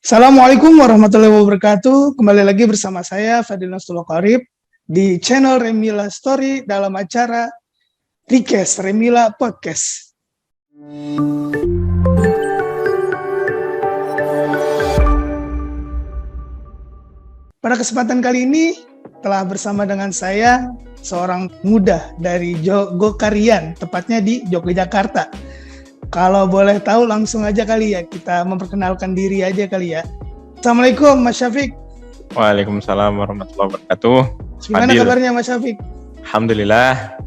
Assalamualaikum warahmatullahi wabarakatuh. Kembali lagi bersama saya Fadil Nasrullah Qarib di channel Remila Story dalam acara Request Remila Podcast. Pada kesempatan kali ini telah bersama dengan saya seorang muda dari Jogokarian, tepatnya di Yogyakarta. Kalau boleh tahu langsung aja kali ya, kita memperkenalkan diri aja kali ya. Assalamualaikum Mas Syafiq. Waalaikumsalam warahmatullahi wabarakatuh. Gimana kabarnya Mas Syafiq? Alhamdulillah.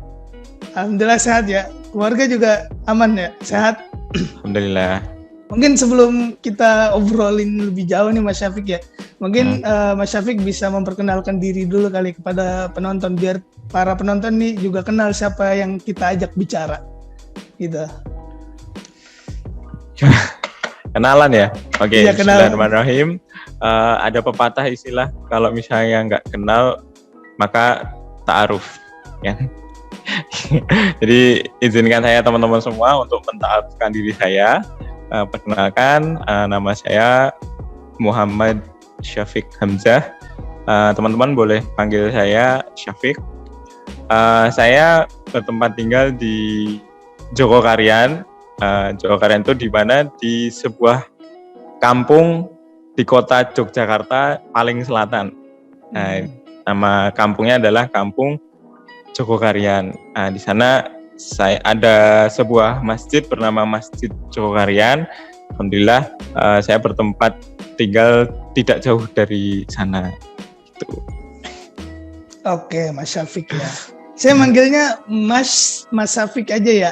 Alhamdulillah sehat ya. Keluarga juga aman ya, sehat? Alhamdulillah. Mungkin sebelum kita obrolin lebih jauh nih Mas Syafiq ya, mungkin Mas Syafiq bisa memperkenalkan diri dulu kali kepada penonton, biar para penonton nih juga kenal siapa yang kita ajak bicara gitu. Kenalan ya? Oke, Iya, bismillahirrahmanirrahim. Ada pepatah istilah, kalau misalnya nggak kenal, maka ta'aruf. Ya. Jadi izinkan saya teman-teman semua untuk mentaarufkan diri saya. Perkenalkan, nama saya Muhammad Syafiq Hamzah. Teman-teman boleh panggil saya Syafiq. Saya bertempat tinggal di Jogokarian. Jogokarian itu di mana? Di sebuah kampung di kota Yogyakarta paling selatan. Nama kampungnya adalah Kampung Jogokarian. Di sana saya ada sebuah masjid bernama Masjid Jogokarian. Alhamdulillah saya bertempat tinggal tidak jauh dari sana. Gitu. Oke, Mas Syafiq ya. Saya manggilnya Mas Syafiq aja ya.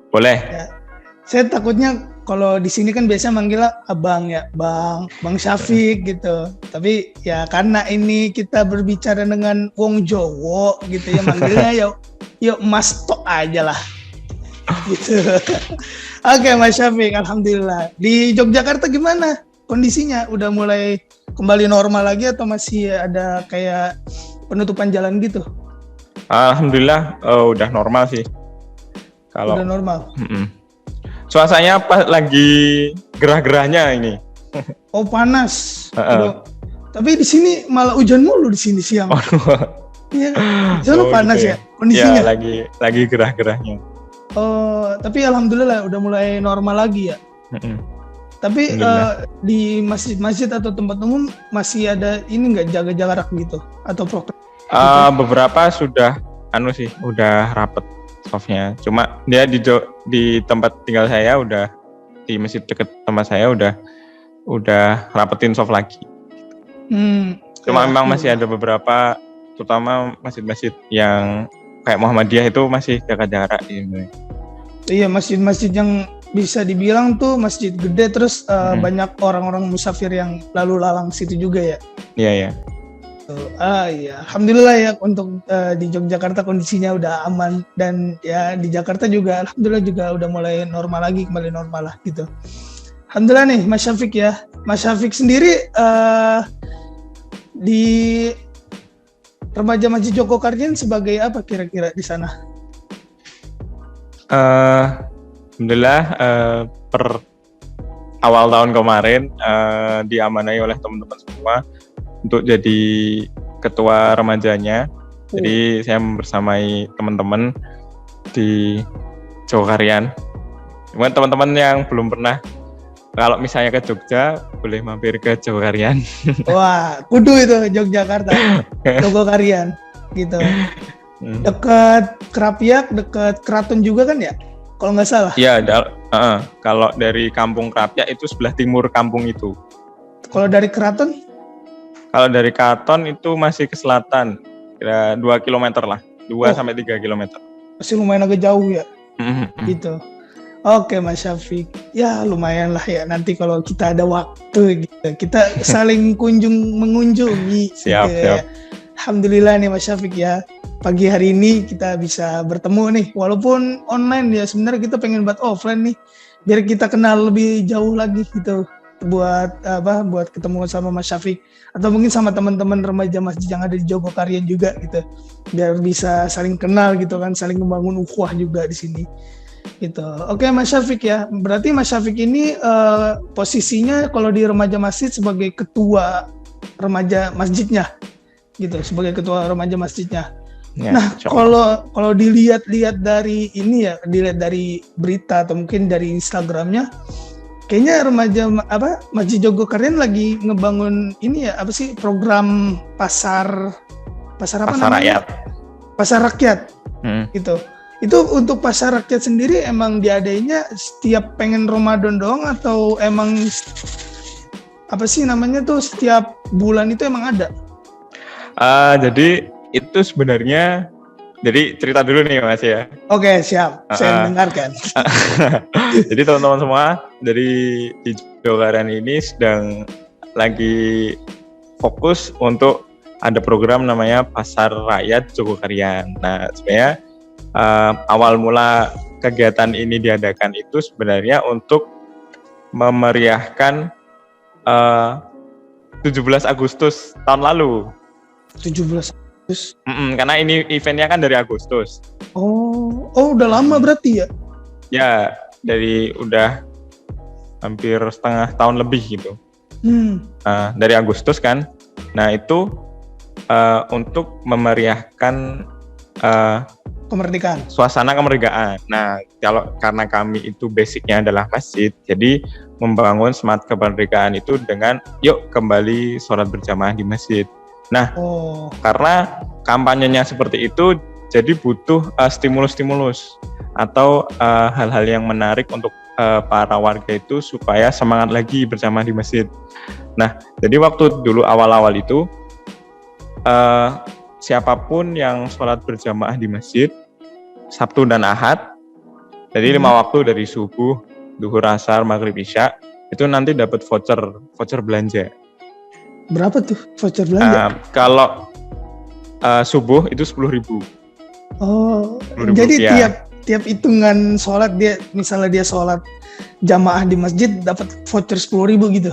Boleh. Ya. Saya takutnya kalau di sini kan biasa manggilnya abang ya, bang Syafiq gitu. Tapi ya karena ini kita berbicara dengan wong Jowo gitu ya, manggilnya yuk Mas Tok aja lah. Gitu. Oke, Mas Syafiq, alhamdulillah. Di Yogyakarta gimana kondisinya? Udah mulai kembali normal lagi atau masih ada kayak penutupan jalan gitu? Alhamdulillah udah normal sih. Udah normal. Suasananya pas lagi gerah-gerahnya ini. Oh, panas. Tapi di sini malah hujan mulu di sini siang. Iya, di sana panas gitu ya kondisinya. Ya, lagi gerah-gerahnya. Oh, tapi alhamdulillah udah mulai normal lagi ya. Tapi di masjid-masjid atau tempat umum masih ada ini nggak jaga jarak gitu atau prokes? Beberapa sudah udah rapet softnya. Cuma dia di tempat tinggal saya udah, di masjid dekat tempat saya udah rapetin soft lagi. Cuma memang masih ada beberapa, terutama masjid-masjid yang kayak Muhammadiyah itu masih jaga jarak gitu. Iya, masjid-masjid yang bisa dibilang tuh masjid gede, terus banyak orang-orang musafir yang lalu lalang situ juga ya. Iya. Iya, alhamdulillah ya untuk di Yogyakarta kondisinya udah aman, dan ya di Jakarta juga alhamdulillah juga udah mulai normal lagi, kembali normal lah gitu. Alhamdulillah nih Mas Syafiq ya. Mas Syafiq sendiri di remaja Masjid Jogokarian sebagai apa kira-kira di sana? Alhamdulillah per awal tahun kemarin diamanai oleh teman-teman semua untuk jadi ketua remajanya. Jadi saya bersamai teman-teman di Jogokarian. Cuman teman-teman yang belum pernah, kalau misalnya ke Jogja boleh mampir ke Jogokarian. Wah, kudu itu Yogyakarta, Jogokarian gitu. Dekat Krapyak, dekat Keraton juga kan ya? Kalau nggak salah. Iya, kalau dari Kampung Krapyak itu sebelah timur kampung itu. Kalau dari Keraton? Kalau dari Keraton itu masih ke selatan, kira 2 km lah, 2-3 km. Masih lumayan agak jauh ya, gitu. Oke Mas Syafiq, ya lumayan lah ya, nanti kalau kita ada waktu gitu, kita saling mengunjungi. Siap. Ya. Alhamdulillah nih Mas Syafiq ya, pagi hari ini kita bisa bertemu nih, walaupun online ya, sebenarnya kita pengen buat offline nih, biar kita kenal lebih jauh lagi gitu. Buat ketemu sama Mas Syafiq atau mungkin sama teman-teman remaja masjid yang ada di Jogokarian juga gitu, biar bisa saling kenal gitu kan, saling membangun ukhuwah juga di sini Gitu. Oke, Mas Syafiq ya. Berarti Mas Syafiq ini posisinya kalau di remaja masjid sebagai ketua remaja masjidnya, gitu. Sebagai ketua remaja masjidnya. Ya, Nah, kalau dilihat-lihat dari ini ya, dilihat dari berita atau mungkin dari Instagramnya, kayaknya remaja Masjid Jogokarian lagi ngebangun ini ya, apa sih, program pasar apa namanya? rakyat. Pasar rakyat. Gitu. Itu untuk pasar rakyat sendiri emang diadainya setiap pengen Ramadan doang atau emang apa sih namanya tuh setiap bulan itu emang ada? Jadi itu sebenarnya, jadi cerita dulu nih Mas ya. Oke, siap. Saya mendengarkan. Jadi teman-teman semua dari di Jogokarian ini sedang lagi fokus untuk ada program namanya Pasar Rakyat Jogokarian. Nah, sebenarnya awal mula kegiatan ini diadakan itu sebenarnya untuk memeriahkan 17 Agustus tahun lalu. 17 Agustus? Karena ini eventnya kan dari Agustus. Oh, udah lama berarti ya? Ya, dari udah hampir setengah tahun lebih gitu. Dari Agustus kan. Nah, itu untuk memeriahkan kemerdekaan. Suasana kemerdekaan. Nah, karena kami itu basicnya adalah masjid, jadi membangun semangat kemerdekaan itu dengan yuk kembali sholat berjamaah di masjid. Nah, karena kampanyenya seperti itu, jadi butuh stimulus-stimulus atau hal-hal yang menarik untuk para warga itu supaya semangat lagi berjamaah di masjid. Nah, jadi waktu dulu awal-awal itu siapapun yang sholat berjamaah di masjid Sabtu dan Ahad, jadi 5 waktu dari subuh, duhur, asar, maghrib, isya, itu nanti dapat voucher belanja. Berapa tuh voucher belanja? Kalau subuh itu 10.000. Oh, jadi tiap hitungan sholat misalnya dia sholat jamaah di masjid dapat voucher 10.000 gitu.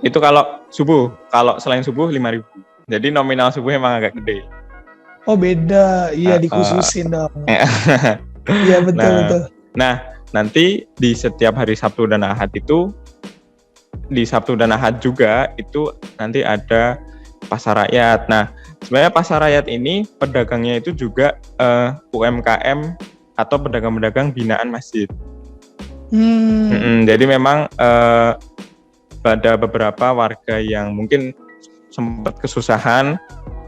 Itu kalau subuh, kalau selain subuh 5.000. Jadi nominal subuh emang agak gede. Oh beda, iya dikhususin dong. Iya betul. Nah nanti di setiap hari Sabtu dan Ahad itu, di Sabtu dan Ahad juga itu nanti ada pasar rakyat. Nah sebenarnya pasar rakyat ini pedagangnya itu juga UMKM atau pedagang-pedagang binaan masjid. Jadi memang ada beberapa warga yang mungkin sempat kesusahan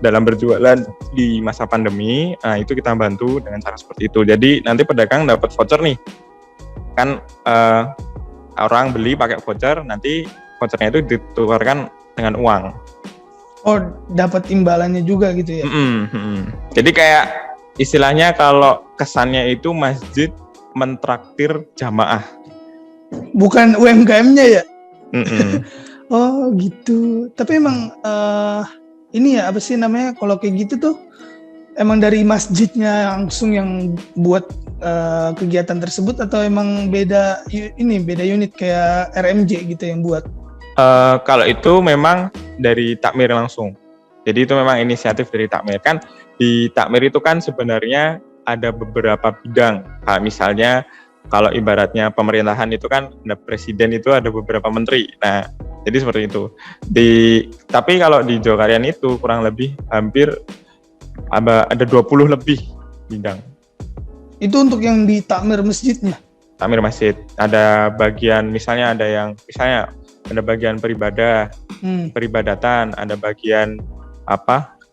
dalam berjualan di masa pandemi, itu kita bantu dengan cara seperti itu. Jadi nanti pedagang dapat voucher nih, kan orang beli pakai voucher, nanti vouchernya itu ditukarkan dengan uang. Oh, dapat imbalannya juga gitu ya? Jadi kayak istilahnya kalau kesannya itu masjid mentraktir jamaah. Bukan UMKM-nya ya? Oh gitu. Tapi emang ini ya apa sih namanya, kalau kayak gitu tuh emang dari masjidnya langsung yang buat kegiatan tersebut atau emang beda unit kayak RMJ gitu yang buat? Kalau itu memang dari takmir langsung. Jadi itu memang inisiatif dari takmir. Kan di takmir itu kan sebenarnya ada beberapa bidang. Misalnya kalau ibaratnya pemerintahan itu kan ada presiden, itu ada beberapa menteri. Nah, jadi seperti itu. Tapi kalau di Jogokarian itu kurang lebih hampir ada 20 lebih bidang. Itu untuk yang di takmir masjidnya? Takmir masjid. Ada bagian misalnya ada bagian peribadatan, ada bagian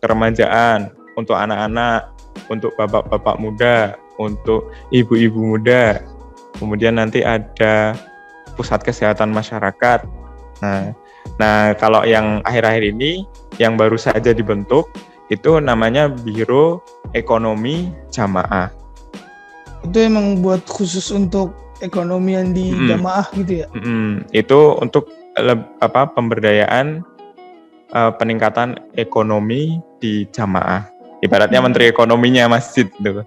keremajaan untuk anak-anak, untuk bapak-bapak muda, untuk ibu-ibu muda. Kemudian nanti ada pusat kesehatan masyarakat. Nah, kalau yang akhir-akhir ini yang baru saja dibentuk itu namanya Biro Ekonomi Jamaah. Itu emang buat khusus untuk ekonomi yang di jamaah gitu ya? Itu untuk pemberdayaan peningkatan ekonomi di jamaah. Ibaratnya menteri ekonominya masjid gitu.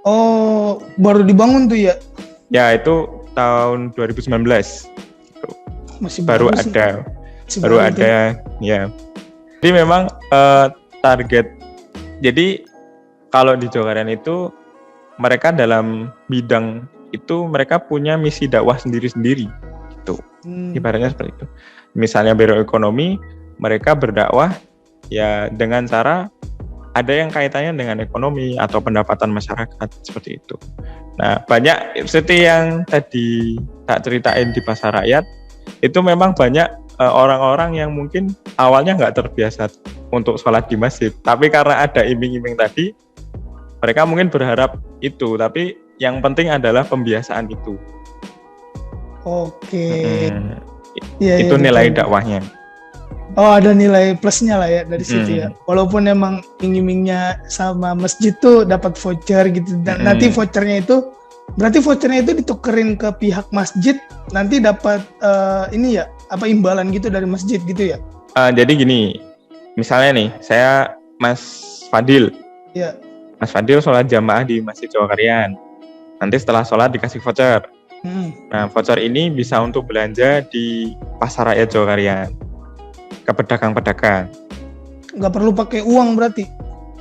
Oh, baru dibangun tuh ya? Ya, itu tahun 2019. Masih baru ada. Ya. Jadi memang target. Jadi kalau di Jogokarian itu mereka dalam bidang itu mereka punya misi dakwah sendiri-sendiri gitu. Ibaratnya seperti itu. Misalnya Biro Ekonomi, mereka berdakwah ya dengan cara ada yang kaitannya dengan ekonomi atau pendapatan masyarakat seperti itu. Nah, banyak seperti yang tadi tak ceritain di pasar rakyat, itu memang banyak orang-orang yang mungkin awalnya nggak terbiasa untuk sholat di masjid, tapi karena ada iming-iming tadi, mereka mungkin berharap itu, tapi yang penting adalah pembiasaan itu. Oke. Itu nilai dakwahnya. Oh, ada nilai plusnya lah ya dari situ ya. Walaupun emang iming-imingnya sama masjid tuh dapat voucher gitu. Dan nanti vouchernya itu berarti vouchernya itu ditukerin ke pihak masjid, nanti dapat ini ya, apa imbalan gitu dari masjid gitu ya. Jadi gini, misalnya nih, saya Mas Fadil. Iya. Mas Fadil sholat jamaah di Masjid Jawa Karian. Nanti setelah sholat dikasih voucher. Nah, voucher ini bisa untuk belanja di pasar rakyat Jawa Karian. Ke pedagang-pedagang. Nggak perlu pakai uang berarti?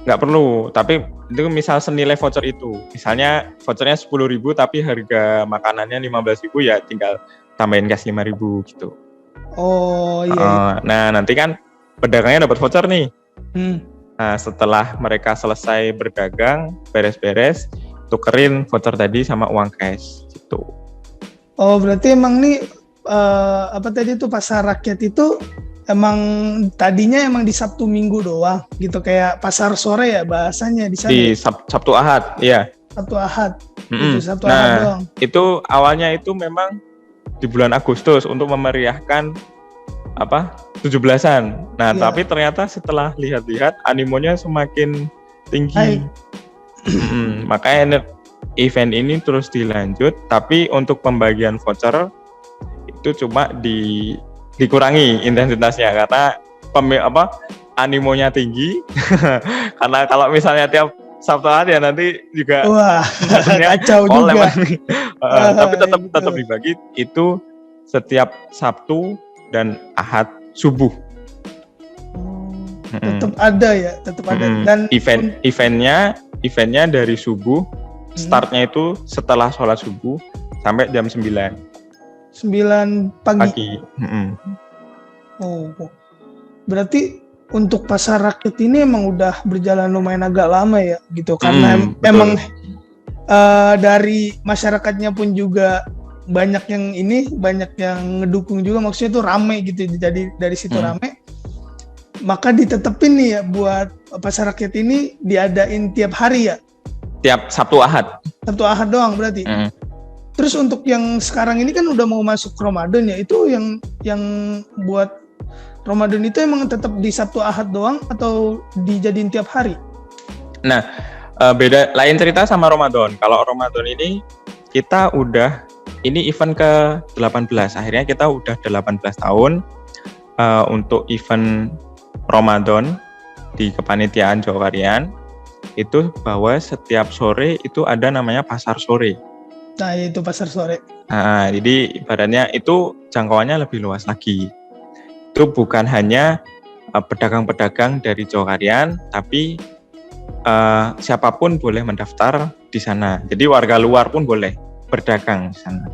Nggak perlu, tapi itu misal senilai voucher itu. Misalnya vouchernya 10.000 tapi harga makanannya 15.000 ya tinggal tambahin cash 5.000 gitu. Oh iya. Nah nanti kan pedagangnya dapat voucher nih. Nah setelah mereka selesai berdagang, beres-beres, tukerin voucher tadi sama uang cash gitu. Oh berarti emang nih apa tadi itu pasar rakyat itu emang tadinya emang di Sabtu Minggu doang gitu, kayak pasar sore ya bahasanya di sana. Di Sabtu Ahad, iya. Sabtu Ahad. Itu Sabtu Ahad doang. Itu awalnya itu memang di bulan Agustus untuk memeriahkan 17-an. Nah, tapi ternyata setelah lihat-lihat animonya semakin tinggi. Makanya event ini terus dilanjut, tapi untuk pembagian voucher itu cuma dikurangi intensitasnya karena animonya tinggi. Karena kalau misalnya tiap Sabtu Ahad ya nanti juga kacau juga. Tapi tetap dibagi itu setiap Sabtu dan Ahad subuh. Tetap ada ya, tetap ada. Dan eventnya dari subuh, startnya itu setelah sholat subuh sampai jam 9 pagi. Oh, berarti untuk pasar rakyat ini emang udah berjalan lumayan agak lama ya gitu, karena emang dari masyarakatnya pun juga banyak yang ngedukung juga, maksudnya tuh rame gitu, jadi dari situ rame, maka ditetepin nih ya buat pasar rakyat ini diadain tiap hari ya, tiap Sabtu Ahad doang berarti. Terus untuk yang sekarang ini kan udah mau masuk Ramadan ya, itu yang buat Ramadan itu emang tetap di Sabtu Ahad doang atau dijadiin tiap hari? Nah, beda lain cerita sama Ramadan. Kalau Ramadan ini kita ini event ke-18. Akhirnya kita udah 18 tahun untuk event Ramadan di kepanitiaan Jawa Karian. Itu bahwa setiap sore itu ada namanya pasar sore. Nah, itu pasar sore. Nah, jadi ibaratnya itu jangkauannya lebih luas lagi. Itu bukan hanya pedagang-pedagang dari Jawa Karian, tapi siapapun boleh mendaftar di sana. Jadi warga luar pun boleh berdagang di sana.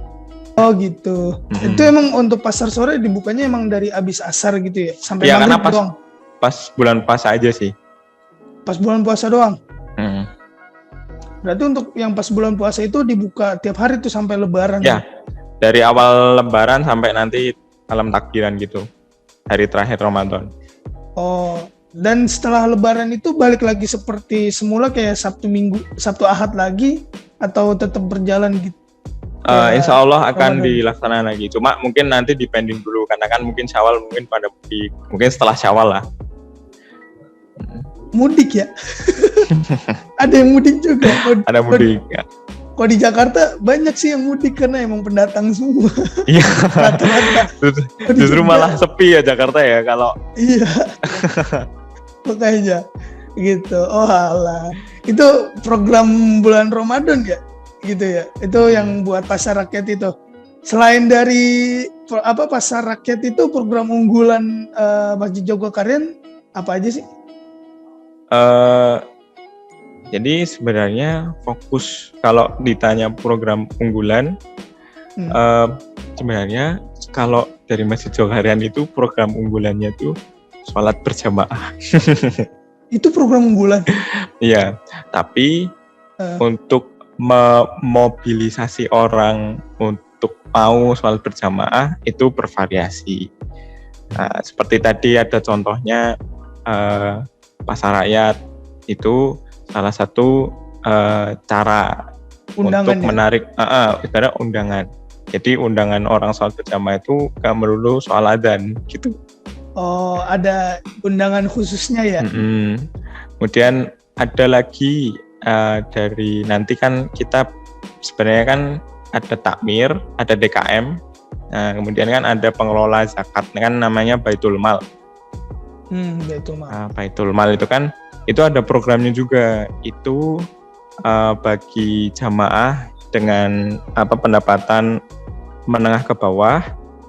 Oh gitu. Itu emang untuk pasar sore dibukanya emang dari abis asar gitu ya? Sampai ya, maghrib karena doang? Pas bulan puasa aja sih. Pas bulan puasa doang? Berarti untuk yang pas bulan puasa itu dibuka tiap hari tuh sampai lebaran? Ya, dari awal lebaran sampai nanti malam takbiran gitu. Hari terakhir Ramadan. Oh, dan setelah lebaran itu balik lagi seperti semula kayak Sabtu Ahad lagi atau tetap berjalan gitu? Insya Allah akan dilaksanakan lagi. Cuma mungkin nanti dipending dulu karena kan mungkin Syawal mungkin pada mudik. Mungkin setelah Syawal lah. Mudik ya? Ada yang mudik juga? Ada mudik ya. Kalau di Jakarta banyak sih yang mudik karena emang pendatang semua. Iya. Justru malah sepi ya Jakarta ya kalau. Iya. Makanya gitu. Oh alah. Itu program bulan Ramadan ya? Gitu ya. Itu yang buat pasar rakyat itu. Selain dari pasar rakyat itu, program unggulan Masjid Jawa Karian apa aja sih? Jadi sebenarnya fokus kalau ditanya program unggulan, sebenarnya kalau dari Masjid Joharian itu program unggulannya itu sholat berjamaah. Itu program unggulan? Iya, tapi untuk memobilisasi orang untuk mau sholat berjamaah itu bervariasi. Nah, seperti tadi ada contohnya pasar rakyat itu salah satu cara untuk menarik ibarat undangan. Jadi undangan orang sholat berjamaah itu gak melulu soal adzan gitu. Oh, ada undangan khususnya ya? Kemudian ada lagi dari nanti kan kita sebenarnya kan ada takmir, ada DKM. Nah, kemudian kan ada pengelola zakat, kan namanya Baitul Mal. Baitul Mal. Nah, Baitul Mal itu kan itu ada programnya juga. Itu bagi jamaah dengan pendapatan menengah ke bawah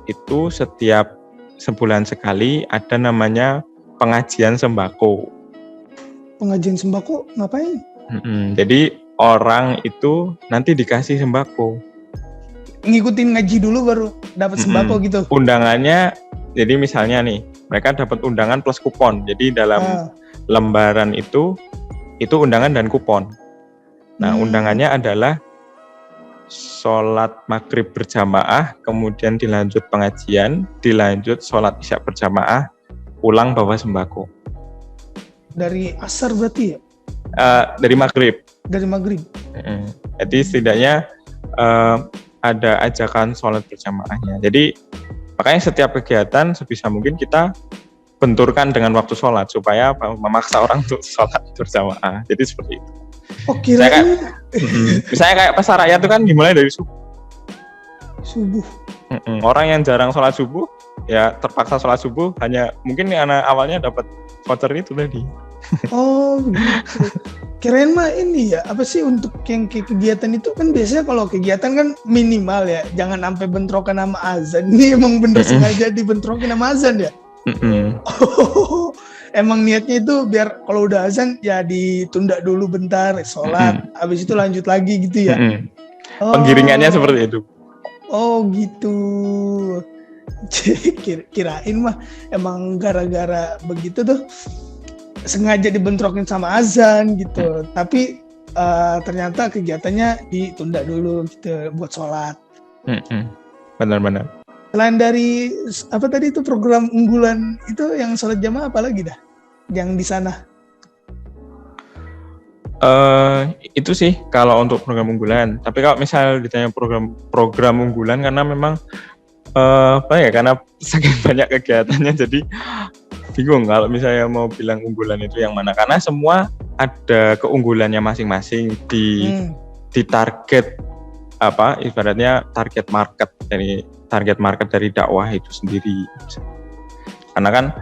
itu setiap sebulan sekali ada namanya pengajian sembako. Pengajian sembako ngapain? Jadi orang itu nanti dikasih sembako. Ngikutin ngaji dulu baru dapat sembako gitu. Undangannya, jadi misalnya nih, mereka dapat undangan plus kupon. Jadi dalam lembaran itu undangan dan kupon. Nah, undangannya adalah sholat maghrib berjamaah, kemudian dilanjut pengajian, dilanjut sholat isya berjamaah, pulang bawa sembako. Dari asar berarti ya? Dari maghrib. Dari maghrib. Jadi setidaknya ada ajakan sholat berjamaahnya. Jadi makanya setiap kegiatan sebisa mungkin kita benturkan dengan waktu sholat supaya memaksa orang untuk sholat berjamaah. Jadi seperti itu. Oh, kirain misalnya kayak pasar rakyat itu kan dimulai dari subuh. Orang yang jarang sholat subuh ya terpaksa sholat subuh, hanya mungkin anak awalnya dapat voucher itu tadi. Oh gitu. Kirain mah ini ya, apa sih untuk yang kegiatan itu kan biasanya kalau kegiatan kan minimal ya, jangan sampai bentrokan sama azan. Ini emang bener sengaja dibentrokin sama azan ya? Oh, emang niatnya itu biar kalau udah azan ya ditunda dulu bentar, sholat, habis itu lanjut lagi gitu ya? Penggiringannya seperti itu. Oh gitu. Kirain mah emang gara-gara begitu tuh sengaja dibentrokin sama azan gitu, tapi ternyata kegiatannya ditunda dulu gitu buat sholat. Benar-benar. Selain dari apa tadi itu program unggulan itu yang sholat jamaah apa lagi dah yang di sana? Itu sih kalau untuk program unggulan. Tapi kalau misal ditanya program unggulan karena memang karena saking banyak kegiatannya jadi bingung kalau misalnya mau bilang unggulan itu yang mana, karena semua ada keunggulannya masing-masing di target ibaratnya target market dari dakwah itu sendiri. Karena kan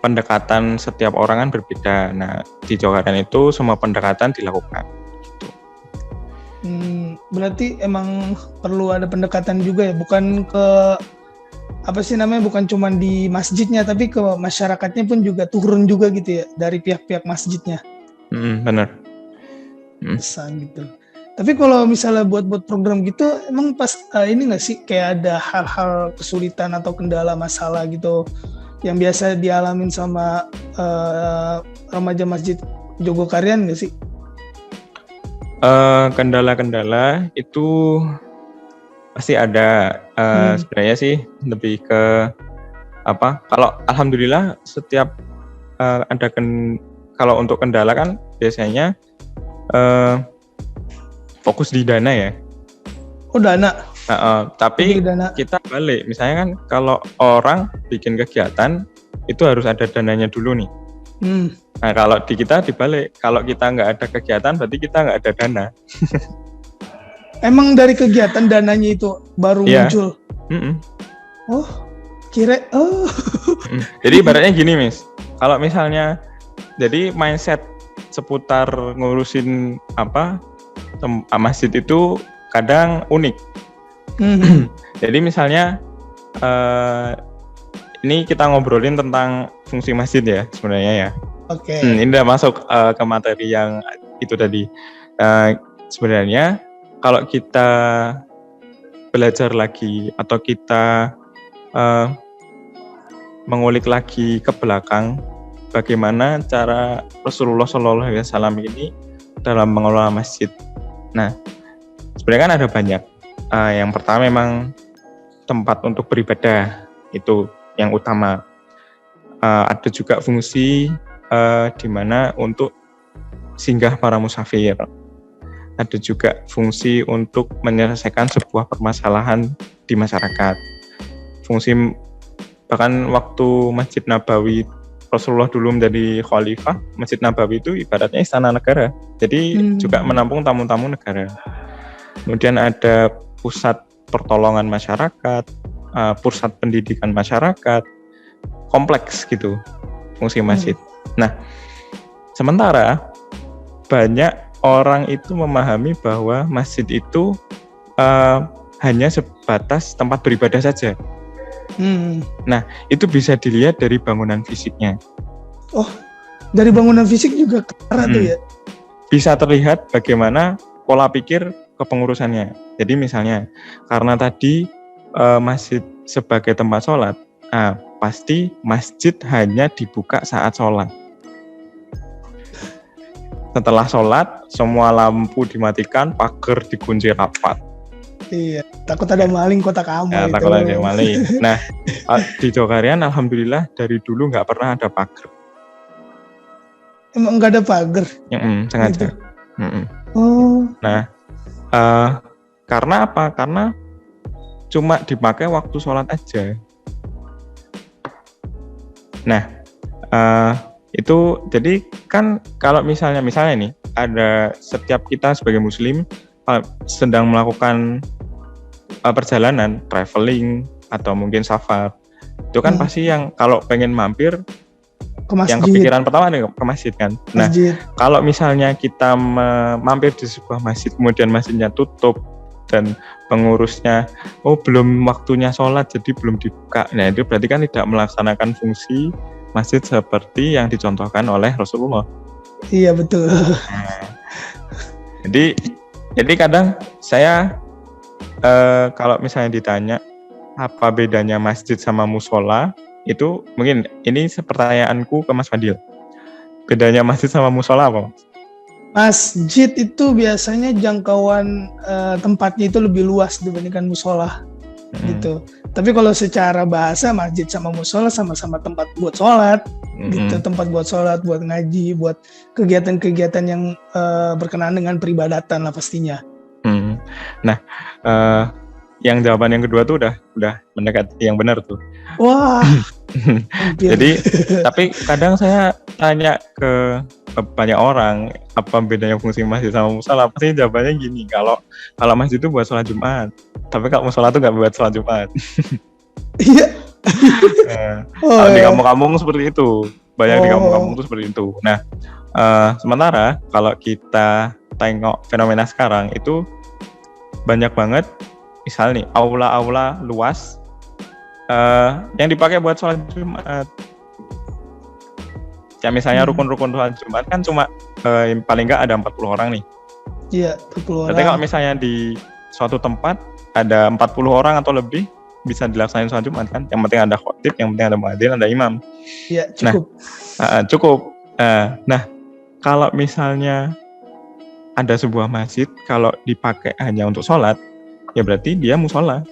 pendekatan setiap orang kan berbeda. Nah, di Joharian itu semua pendekatan dilakukan. Berarti emang perlu ada pendekatan juga ya, bukan ke bukan cuma di masjidnya tapi ke masyarakatnya pun juga turun juga gitu ya dari pihak-pihak masjidnya. Benar. Pesan gitu. Tapi kalau misalnya buat program gitu emang pas ini nggak sih kayak ada hal-hal kesulitan atau kendala masalah gitu yang biasa dialamin sama remaja masjid Jogokarian nggak sih? Kendala-kendala itu pasti ada. Sebenarnya sih lebih ke kalau alhamdulillah setiap kalau untuk kendala kan biasanya fokus di dana ya. Oh, dana. Tapi kita balik, misalnya kan kalau orang bikin kegiatan itu harus ada dananya dulu nih. Nah, kalau di kita dibalik, kalau kita nggak ada kegiatan berarti kita nggak ada dana. Emang dari kegiatan dananya itu baru muncul? Oh, Jadi ibaratnya gini, Miss. Kalau misalnya jadi mindset seputar ngurusin masjid itu kadang unik. Jadi misalnya ini kita ngobrolin tentang fungsi masjid ya sebenarnya ya. Oke. Ini udah masuk ke materi yang itu tadi. Sebenarnya kalau kita belajar lagi atau kita mengulik lagi ke belakang bagaimana cara Rasulullah SAW ini dalam mengelola masjid. Nah, sebenarnya kan ada banyak. Yang pertama memang tempat untuk beribadah, itu yang utama. Ada juga fungsi di mana untuk singgah para musafir. Ada juga fungsi untuk menyelesaikan sebuah permasalahan di masyarakat. Fungsi bahkan waktu Masjid Nabawi Rasulullah dulu menjadi khalifah, Masjid Nabawi itu ibaratnya istana negara. Jadi juga menampung tamu-tamu negara. Kemudian ada pusat pertolongan masyarakat, pusat pendidikan masyarakat, kompleks gitu fungsi masjid. Nah, sementara banyak orang itu memahami bahwa masjid itu hanya sebatas tempat beribadah saja. Nah, itu bisa dilihat dari bangunan fisiknya. Oh, dari bangunan fisik juga ketara tuh ya? Bisa terlihat bagaimana pola pikir kepengurusannya. Jadi misalnya, karena tadi masjid sebagai tempat sholat, pasti masjid hanya dibuka saat sholat. Setelah sholat, semua lampu dimatikan, pagar dikunci rapat. Iya, takut ada maling kotak amal ya, itu. Takut ada maling. Nah, di Jokarian alhamdulillah dari dulu nggak pernah ada pagar. Emang nggak ada pagar? Sengaja. Gitu. Oh. Nah, karena apa? Karena cuma dipakai waktu sholat aja. Nah, itu jadi kan kalau misalnya nih ada setiap kita sebagai muslim sedang melakukan perjalanan, traveling atau mungkin safar, itu kan pasti yang kalau pengen mampir ke masjid. Yang kepikiran pertama nih ke masjid kan. Nah, kalau misalnya kita mampir di sebuah masjid kemudian masjidnya tutup dan pengurusnya belum waktunya sholat jadi belum dibuka, nah itu berarti kan tidak melaksanakan fungsi masjid seperti yang dicontohkan oleh Rasulullah. Iya betul. Nah, jadi kadang saya kalau misalnya ditanya apa bedanya masjid sama musola, itu mungkin ini pertanyaanku ke Mas Fadil. Bedanya masjid sama musola apa? Masjid itu biasanya jangkauan tempatnya itu lebih luas dibandingkan musola gitu. Tapi kalau secara bahasa masjid sama musola sama-sama tempat buat sholat gitu, tempat buat sholat, buat ngaji, buat kegiatan-kegiatan yang berkenaan dengan peribadatan lah pastinya. Nah, yang jawaban yang kedua tuh udah mendekati yang benar tuh. Wah. Jadi tapi kadang saya tanya ke banyak orang apa bedanya fungsi masjid sama musola, pasti jawabannya gini, kalau masjid itu buat sholat Jumat, tapi kalau musola tuh nggak buat sholat Jumat. Iya. Di kampung-kampung seperti itu, banyak di kampung-kampung itu seperti itu. Nah, sementara kalau kita tengok fenomena sekarang itu banyak banget, misal nih aula-aula luas yang dipakai buat sholat Jumat. Ya misalnya rukun-rukun sholat Jumat kan cuma paling nggak ada 40 orang nih. Iya, 40 orang. Berarti kalau misalnya di suatu tempat ada 40 orang atau lebih bisa dilaksanain sholat Jumat kan. Yang penting ada khotib, yang penting ada muadzin, ada imam. Iya, cukup. Nah, cukup. Nah, kalau misalnya ada sebuah masjid kalau dipakai hanya untuk sholat, ya berarti dia musola.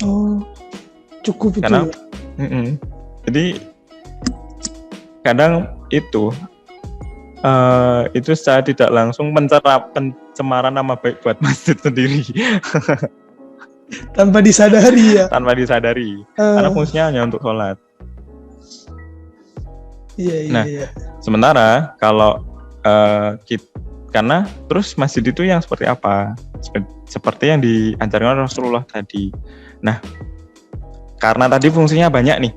Oh, cukup itu. Karena, jadi kadang itu secara tidak langsung pencemaran nama baik buat masjid sendiri. Tanpa disadari ya. Tanpa disadari. Karena fungsinya hanya untuk sholat. Iya. Sementara kalau karena terus masjid itu yang seperti apa? Seperti yang diajarkan Rasulullah tadi. Nah, karena tadi fungsinya banyak nih.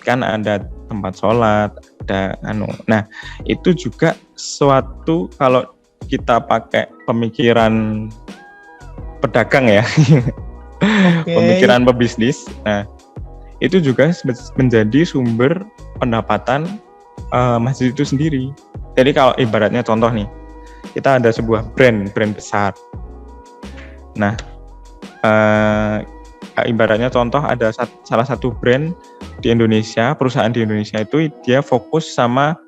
Kan ada tempat sholat, ada Nah, itu juga suatu kalau kita pakai pemikiran pedagang ya. Okay. Pemikiran pebisnis. Nah, itu juga menjadi sumber pendapatan masjid itu sendiri. Jadi kalau ibaratnya contoh nih, kita ada sebuah brand besar. Nah, ibaratnya contoh ada salah satu brand di Indonesia, perusahaan di Indonesia itu dia fokus sama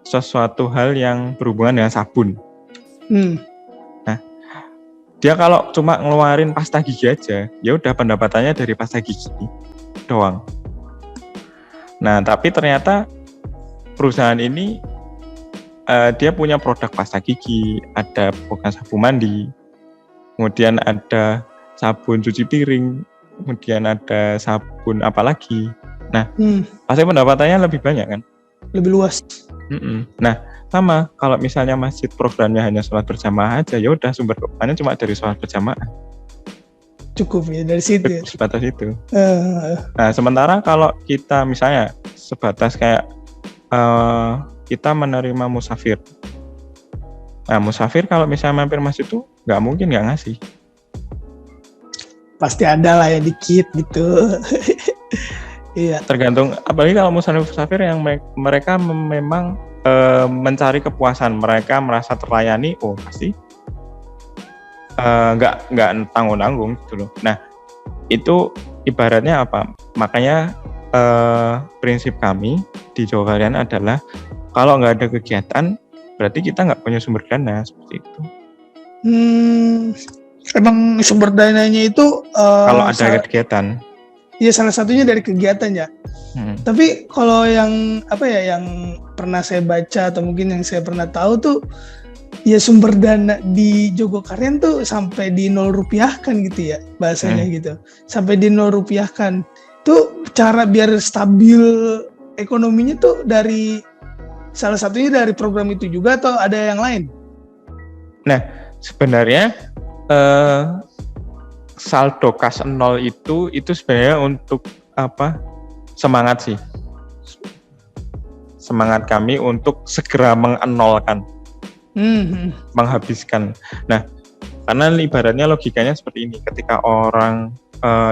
sesuatu hal yang berhubungan dengan sabun. Nah, dia kalau cuma ngeluarin pasta gigi aja, ya udah pendapatannya dari pasta gigi doang. Nah, tapi ternyata perusahaan ini dia punya produk pasta gigi, ada bukan sabun mandi, kemudian ada sabun cuci piring, kemudian ada sabun apa lagi. Nah, pasti pendapatannya lebih banyak kan? Lebih luas. Nah, sama kalau misalnya masjid programnya hanya sholat berjamaah aja, ya udah sumber keuangannya cuma dari sholat berjamaah. Cukup ya dari situ. Sebatas itu. Nah, sementara kalau kita misalnya sebatas kayak kita menerima musafir. Nah, musafir kalau misalnya mampir masjid itu nggak mungkin nggak ngasih. Pasti ada lah ya dikit gitu. Iya. Tergantung, apalagi kalau musafir yang mereka memang mencari kepuasan, mereka merasa terlayani, oh pasti nggak tanggung-tanggung gitu loh. Nah, itu ibaratnya apa? Makanya prinsip kami di Jawa Karian adalah kalau nggak ada kegiatan, berarti kita nggak punya sumber dana seperti itu. Emang sumber dananya itu kalau ada kegiatan. Iya, salah satunya dari kegiatan ya. Tapi kalau yang yang pernah saya baca atau mungkin yang saya pernah tahu tuh, ya sumber dana di Jogokarian tuh sampai di 0 rupiah kan gitu ya bahasanya gitu. Sampai di 0 rupiah kan. Itu cara biar stabil ekonominya tuh dari salah satunya dari program itu juga atau ada yang lain? Nah, sebenarnya saldo kas 0 itu sebenarnya untuk apa? Semangat sih. Semangat kami untuk segera mengenolkan. Menghabiskan. Nah, karena ibaratnya logikanya seperti ini, ketika orang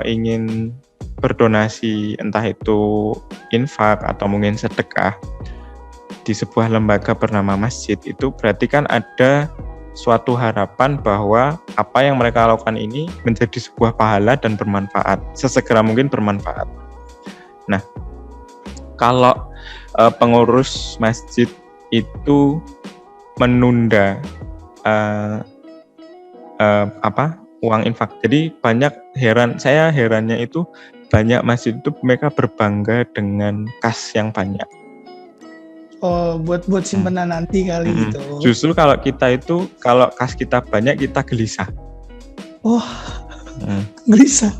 ingin berdonasi entah itu infak atau mungkin sedekah di sebuah lembaga bernama masjid, itu berarti kan ada suatu harapan bahwa apa yang mereka lakukan ini menjadi sebuah pahala dan bermanfaat, sesegera mungkin bermanfaat. Nah, kalau pengurus masjid itu menunda uang infak, jadi saya herannya itu banyak masjid itu mereka berbangga dengan kas yang banyak. Oh, buat simpanan nanti kali gitu. Justru kalau kita itu, kalau kas kita banyak, kita gelisah. Oh, gelisah.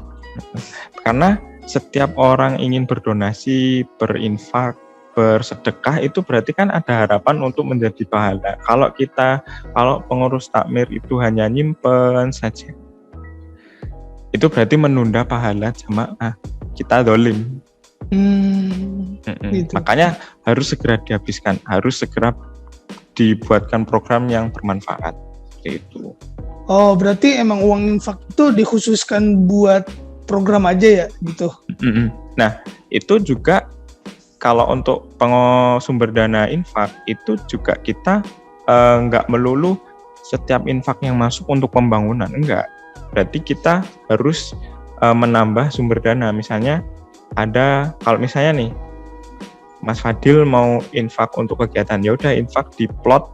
Karena setiap orang ingin berdonasi, berinfak, bersedekah, itu berarti kan ada harapan untuk menjadi pahala. Kalau pengurus takmir itu hanya nyimpen saja, itu berarti menunda pahala jamaah. Kita dolim. Gitu. Makanya harus segera dihabiskan, harus segera dibuatkan program yang bermanfaat. Seperti itu. Oh, berarti emang uang infak itu dikhususkan buat program aja ya gitu? Nah, itu juga kalau untuk sumber dana infak, itu juga kita nggak melulu setiap infak yang masuk untuk pembangunan, enggak. Berarti kita harus menambah sumber dana. Misalnya ada, kalau misalnya nih Mas Fadil mau infak untuk kegiatan, ya udah infak di plot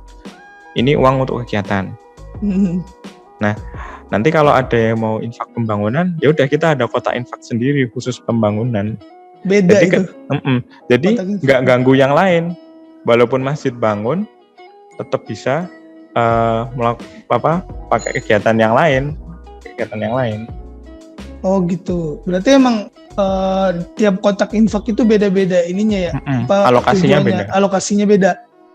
ini uang untuk kegiatan. Nah, nanti kalau ada yang mau infak pembangunan, ya udah kita ada kotak infak sendiri khusus pembangunan. Beda jadi, itu. Jadi nggak ganggu yang lain. Walaupun masjid bangun, tetap bisa pakai kegiatan yang lain. Oh gitu. Berarti emang tiap kotak infak itu beda-beda ininya ya. Alokasinya beda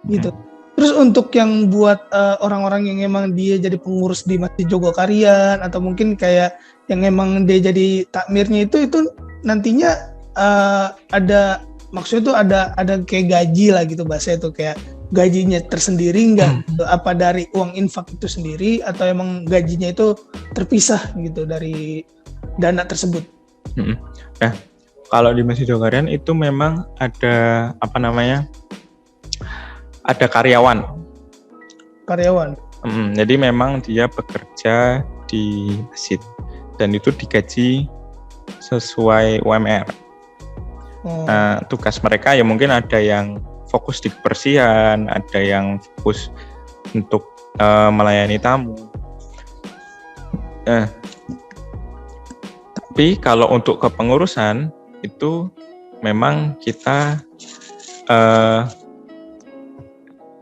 gitu. Terus untuk yang buat orang-orang yang emang dia jadi pengurus di Masjid Jogokarian atau mungkin kayak yang emang dia jadi takmirnya itu nantinya ada, maksudnya tuh ada kayak gaji lah gitu bahasa itu, kayak gajinya tersendiri enggak? Apa dari uang infak itu sendiri atau emang gajinya itu terpisah gitu dari dana tersebut? Nah, Kalau di Masjid Jogokarian itu memang ada ada karyawan. Jadi memang dia bekerja di masjid dan itu digaji sesuai UMR. Tugas mereka ya mungkin ada yang fokus di kebersihan, ada yang fokus untuk melayani tamu. Tapi kalau untuk kepengurusan itu memang kita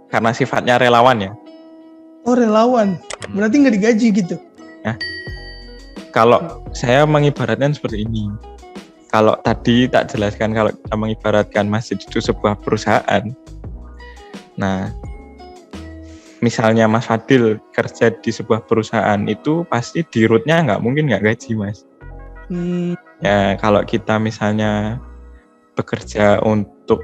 karena sifatnya relawan ya. Oh, relawan. Berarti nggak digaji gitu? Ya. Kalau saya mengibaratkan seperti ini. Kalau tadi tak jelaskan kalau kita mengibaratkan masjid itu sebuah perusahaan. Nah, misalnya Mas Fadil kerja di sebuah perusahaan itu pasti di rootnya nggak mungkin nggak gaji, Mas. Ya, kalau kita misalnya bekerja untuk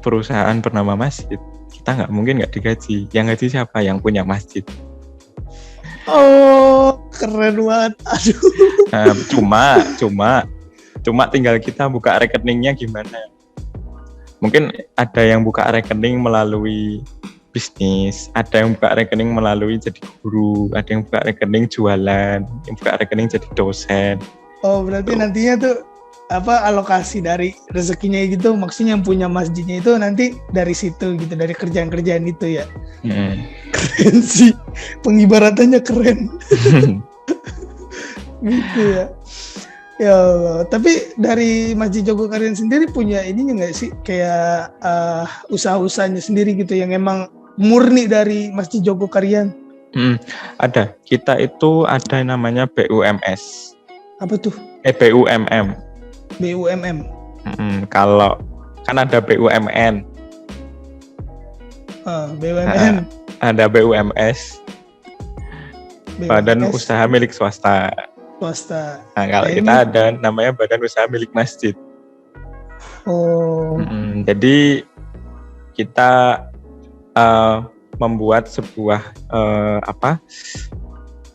perusahaan bernama masjid, kita nggak mungkin nggak digaji. Yang gaji siapa? Yang punya masjid. Oh, keren banget. Aduh. Cuma tinggal kita buka rekeningnya gimana. Mungkin ada yang buka rekening melalui bisnis, ada yang buka rekening melalui jadi guru, ada yang buka rekening jualan, yang buka rekening jadi dosen. Oh, berarti nantinya tuh alokasi dari rezekinya gitu, maksudnya yang punya masjidnya itu nanti dari situ gitu, dari kerjaan-kerjaan itu ya. Keren sih, pengibaratannya keren. Gitu ya. Ya Allah. Tapi dari Masjid Jogokarian sendiri punya ininya nggak sih, kayak usaha-usahanya sendiri gitu yang emang murni dari Masjid Jogokarian? Ada. Kita itu ada namanya BUMS. Apa tuh? BUMM. BUMM. Kalau kan ada BUMN. BUMN. Ada BUMS. Badan Usaha Milik Swasta. Nah, kalau kita ada namanya Badan Usaha Milik Masjid. Oh. Jadi kita membuat sebuah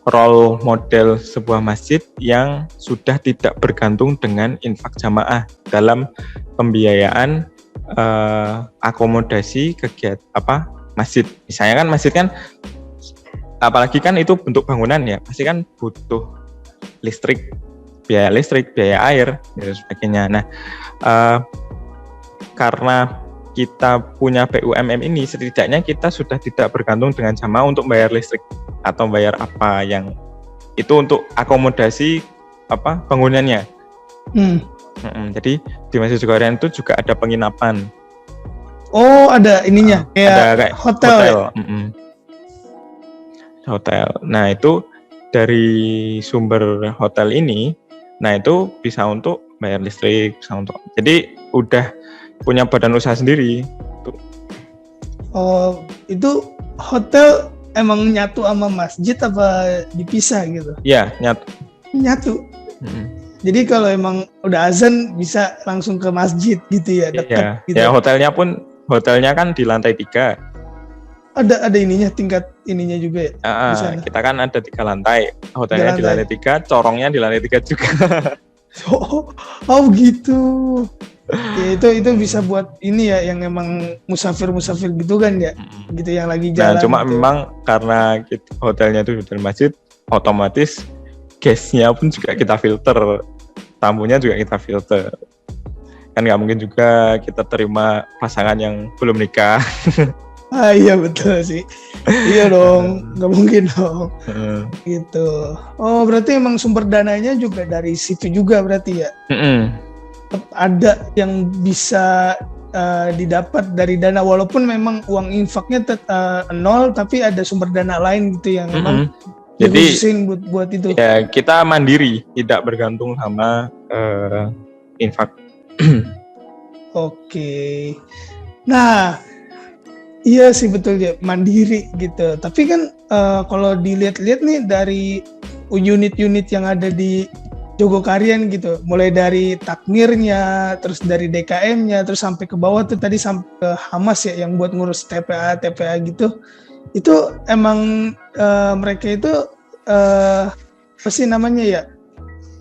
role model sebuah masjid yang sudah tidak bergantung dengan infak jamaah dalam pembiayaan akomodasi kegiatan masjid. Misalnya kan masjid kan, apalagi kan itu bentuk bangunan ya, pasti kan butuh listrik, biaya air dan sebagainya. Nah, karena kita punya BUMM ini, setidaknya kita sudah tidak bergantung dengan jamaah untuk bayar listrik atau bayar apa yang itu untuk akomodasi bangunannya. Jadi di Masjid Jogokarian itu juga ada penginapan. Oh, ada ininya, kayak hotel. Ya? Hotel. Nah, itu dari sumber hotel ini, nah itu bisa untuk bayar listrik, bisa untuk. Jadi udah punya badan usaha sendiri. Oh, itu hotel emang nyatu sama masjid apa dipisah gitu? Iya, nyatu. Jadi kalau emang udah azan bisa langsung ke masjid gitu ya, dekat gitu. Ya, hotelnya kan di lantai 3. Ada ininya, tingkat ininya juga ya? Kita kan ada 3 lantai. Hotelnya di lantai 3, corongnya di lantai 3 juga. Oh gitu. Ya, itu bisa buat ini ya, yang emang musafir gitu kan ya, gitu yang lagi jalan. Nah, cuma gitu. Memang karena hotelnya itu hotel masjid, otomatis gasnya pun juga kita filter, tamunya juga kita filter. Kan nggak mungkin juga kita terima pasangan yang belum nikah. Iya betul sih. Iya dong, nggak mungkin dong. Gitu. Oh, berarti emang sumber dananya juga dari situ juga berarti ya? Ada yang bisa didapat dari dana, walaupun memang uang infaknya nol, tapi ada sumber dana lain gitu yang memang dikhususin buat itu. Ya, kita mandiri, tidak bergantung sama infak. Oke. Nah, iya sih betul ya, mandiri gitu. Tapi kan kalau dilihat-lihat nih dari unit-unit yang ada di Jogokarian gitu, mulai dari takmirnya, terus dari DKM-nya, terus sampai ke bawah tuh tadi sampai ke Hamas ya, yang buat ngurus TPA gitu. Itu emang mereka itu apa sih namanya ya?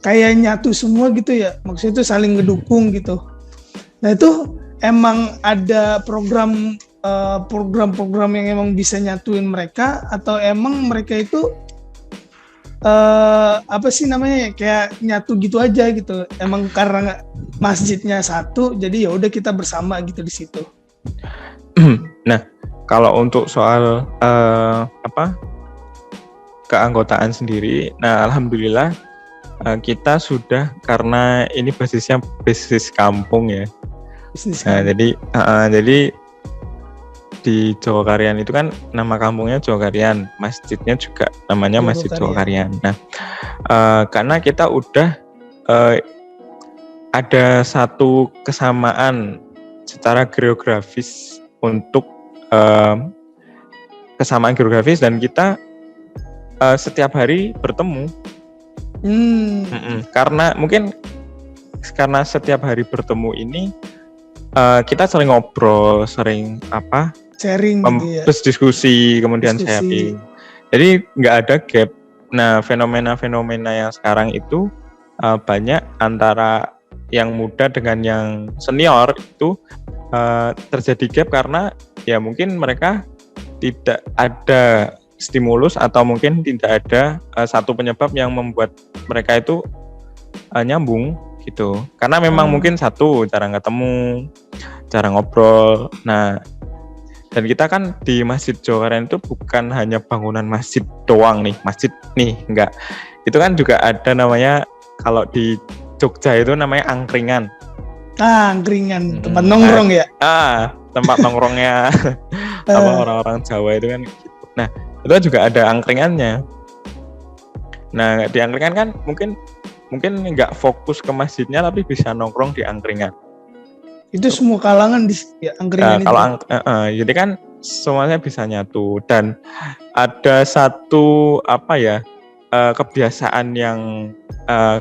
kayak nyatu semua gitu ya, maksudnya itu saling ngedukung gitu. Nah itu emang ada program-program yang emang bisa nyatuin mereka, atau emang mereka itu apa sih namanya ya, kayak nyatu gitu aja gitu, emang karena masjidnya satu jadi ya udah kita bersama gitu di situ. Nah, kalau untuk soal keanggotaan sendiri, nah alhamdulillah kita sudah, karena ini basisnya basis kampung ya. Nah, jadi di Jogokarian itu kan nama kampungnya Jogokarian, masjidnya juga namanya Masjid Jogokarian. Nah, karena kita udah ada satu kesamaan secara geografis untuk kesamaan geografis, dan kita setiap hari bertemu. Karena setiap hari bertemu ini kita sering ngobrol, sering sharing gitu ya. Terus diskusi, kemudian sharing. Jadi nggak ada gap. Nah, fenomena-fenomena yang sekarang itu banyak antara yang muda dengan yang senior itu terjadi gap karena ya mungkin mereka tidak ada stimulus, atau mungkin tidak ada satu penyebab yang membuat mereka itu nyambung gitu. Karena memang mungkin satu, jarang ketemu, jarang ngobrol. Nah, dan kita kan di Masjid Jogokarian itu bukan hanya bangunan masjid doang nih, enggak. Itu kan juga ada namanya, kalau di Jogja itu namanya angkringan. Angkringan, tempat nongkrong ya? Tempat nongkrongnya orang-orang Jawa itu kan gitu. Nah, itu juga ada angkringannya. Nah, di angkringan kan mungkin nggak fokus ke masjidnya, tapi bisa nongkrong di angkringan. Itu semua kalangan di angkringan itu. Jadi kan semuanya bisa nyatu, dan ada satu kebiasaan yang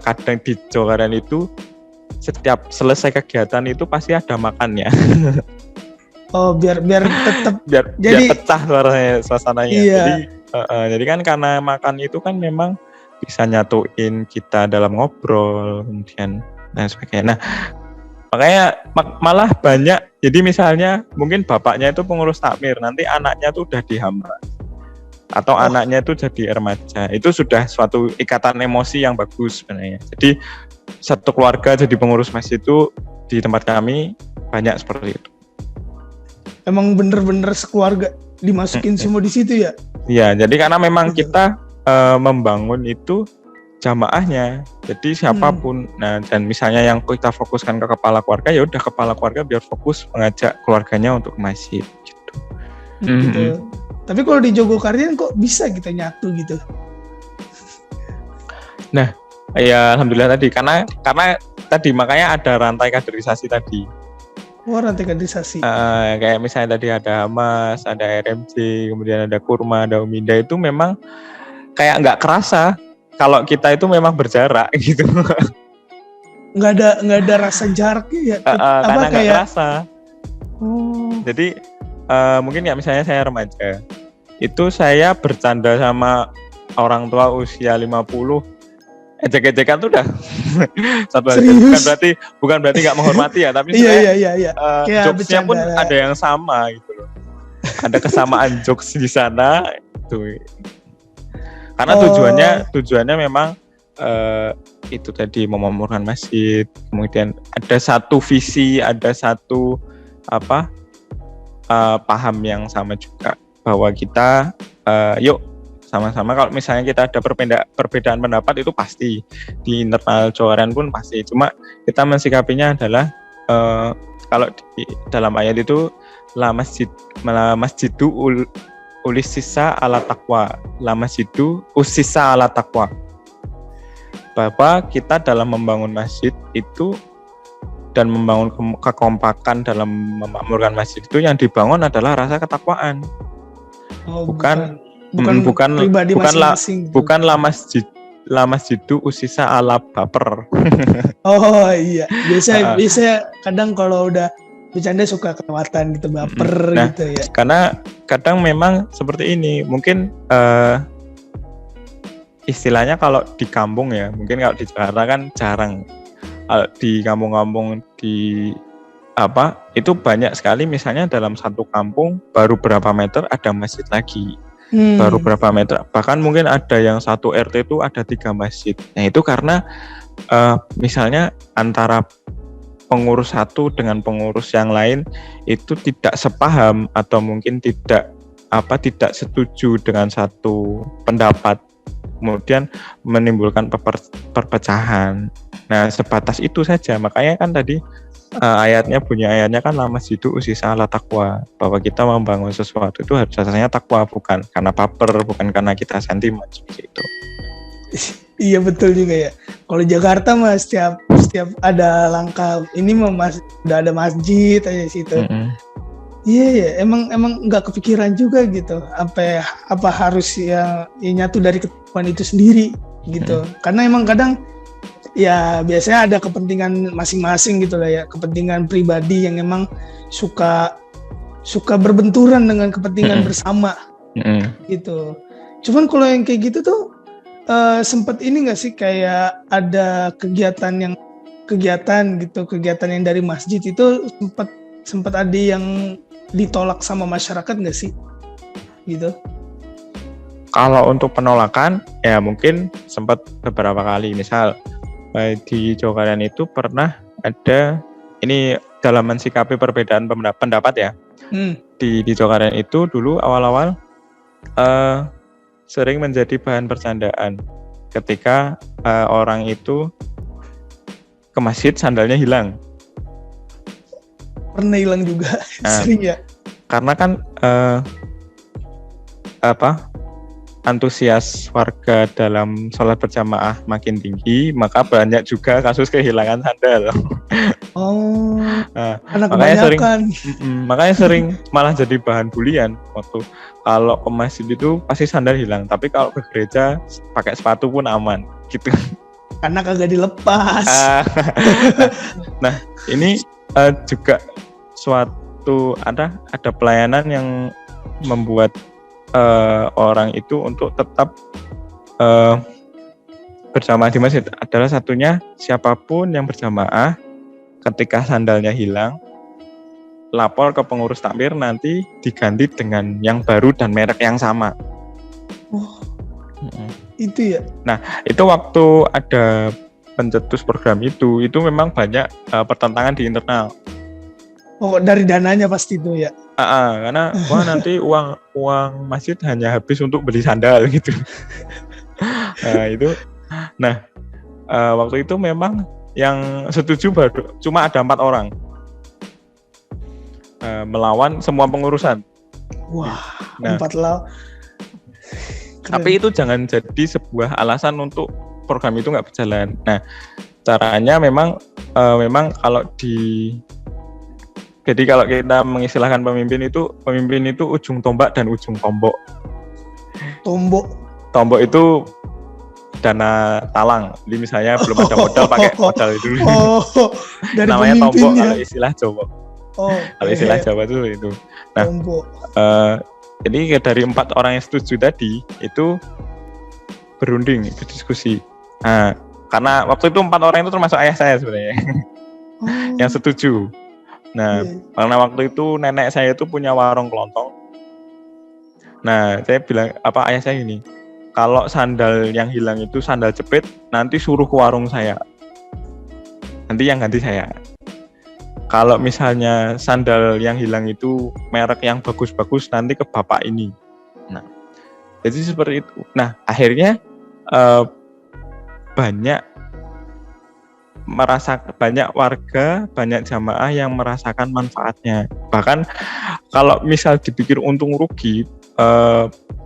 kadang di Jogokarian itu, setiap selesai kegiatan itu pasti ada makannya. Oh, biar tetap biar pecah suasananya. Iya. Jadi kan karena makan itu kan memang bisa nyatuin kita dalam ngobrol, kemudian dan sebagainya. Nah, makanya malah banyak. Jadi misalnya mungkin bapaknya itu pengurus takmir, nanti anaknya tuh udah dihamba, atau anaknya itu jadi remaja. Itu sudah suatu ikatan emosi yang bagus sebenarnya. Jadi satu keluarga jadi pengurus masjid itu di tempat kami banyak seperti itu. Emang bener-bener sekeluarga dimasukin semua di situ ya? Iya, jadi karena memang kita membangun itu jamaahnya. Jadi siapapun, nah, dan misalnya yang kita fokuskan ke kepala keluarga, ya udah kepala keluarga biar fokus mengajak keluarganya untuk ke masjid gitu. Gitu. Tapi kalau di Jogokarian kok bisa kita nyatu gitu? Nah, ya alhamdulillah tadi karena tadi makanya ada rantai kaderisasi tadi. Rantai kaderisasi. Kayak misalnya tadi ada Hamas, ada RMJ, kemudian ada Kurma, ada Uminda, itu memang kayak nggak kerasa kalau kita itu memang berjarak gitu. Nggak ada rasa jaraknya ya. Karena nggak kerasa. Jadi mungkin ya misalnya saya remaja, itu saya bercanda sama orang tua usia 50, ejek-ejekan tuh udah satu aja. Bukan berarti nggak menghormati ya, tapi iya. Jokesnya pun ada yang sama gitu loh. Ada kesamaan jokes di sana itu. Karena tujuannya memang itu tadi memakmurkan masjid. Kemudian ada satu visi, ada satu paham yang sama juga, bahwa kita yuk sama-sama, kalau misalnya kita ada perbedaan pendapat itu pasti di internal Jogokarian pun pasti. Cuma kita mensikapinya adalah kalau di dalam ayat itu la masjidu ulisisa ala taqwa, la masjidu usisa ala taqwa, bahwa kita dalam membangun masjid itu dan membangun kekompakan dalam memakmurkan masjid itu, yang dibangun adalah rasa ketakwaan. Bukan pribadi masing-masing. Bukan la masjidu usisa ala baper. Oh iya, biasa kadang kalau udah bercanda suka kelewatan gitu, baper gitu ya. Karena kadang memang seperti ini, mungkin istilahnya kalau di kampung ya, mungkin kalau di Jakarta kan jarang. Kalau di kampung-kampung di itu banyak sekali, misalnya dalam satu kampung baru berapa meter ada masjid lagi. Baru berapa meter, bahkan mungkin ada yang satu RT itu ada 3 masjid. Nah itu karena misalnya antara pengurus satu dengan pengurus yang lain itu tidak sepaham atau mungkin tidak setuju dengan satu pendapat, kemudian menimbulkan perpecahan. Nah sebatas itu saja, makanya kan tadi bunyi ayatnya kan la masjidu usisa ala taqwa, bahwa kita membangun sesuatu itu harus dasarnya takwa, bukan karena baper, bukan karena kita sentimen seperti itu. Iya betul juga ya. Kalau Jakarta mah setiap ada langkah ini udah ada masjid aja situ. Iya ya, emang nggak kepikiran juga gitu. Apa harus yang nyatu dari ketuhanan itu sendiri gitu. Karena emang kadang ya biasanya ada kepentingan masing-masing gitu lah ya, kepentingan pribadi yang emang suka berbenturan dengan kepentingan bersama gitu. Cuman kalau yang kayak gitu tuh sempat ini nggak sih, kayak ada kegiatan yang dari masjid itu sempat ada yang ditolak sama masyarakat nggak sih gitu? Kalau untuk penolakan ya mungkin sempat beberapa kali, misal di Jokaran itu pernah ada, ini dalam mensikapi perbedaan pendapat ya. Di Jokaran itu dulu awal-awal sering menjadi bahan bercandaan ketika orang itu ke masjid sandalnya hilang. Pernah hilang juga, sering ya. Karena kan antusias warga dalam sholat berjamaah makin tinggi, maka banyak juga kasus kehilangan sandal. Makanya sering malah jadi bahan bulian waktu kalau ke masjid itu pasti sandal hilang, tapi kalau ke gereja pakai sepatu pun aman gitu. Karena kagak dilepas. Nah ini juga suatu ada pelayanan yang membuat orang itu untuk tetap berjamaah di masjid. Adalah satunya, siapapun yang berjamaah ketika sandalnya hilang, lapor ke pengurus takmir, nanti diganti dengan yang baru dan merek yang sama. Itu ya. Nah itu waktu ada pencetus program itu memang banyak pertentangan di internal. Dari dananya pasti itu ya. Karena nanti uang masjid hanya habis untuk beli sandal gitu. Waktu itu memang yang setuju baru cuma ada 4 orang melawan semua pengurusan. Wah, 4 lawan. Tapi itu jangan jadi sebuah alasan untuk program itu nggak berjalan. Nah, caranya memang jadi kalau kita mengistilahkan pemimpin itu ujung tombak dan ujung tombok. Tombok itu dana talang. Jadi misalnya belum ada modal, pakai modal itu. Dari namanya tombok kalau istilah Jawa. Kalau istilah Jawa itu. Nah, jadi dari 4 orang yang setuju tadi itu berunding, berdiskusi. Nah, karena waktu itu 4 orang itu termasuk ayah saya sebenarnya yang setuju. Nah, karena waktu itu nenek saya itu punya warung kelontong. Nah, saya bilang ayah saya gini, kalau sandal yang hilang itu sandal jepit, nanti suruh ke warung saya. Nanti yang ganti saya. Kalau misalnya sandal yang hilang itu merek yang bagus-bagus, nanti ke bapak ini. Nah, jadi seperti itu. Nah, akhirnya banyak warga, banyak jamaah yang merasakan manfaatnya. Bahkan kalau misal dipikir untung rugi,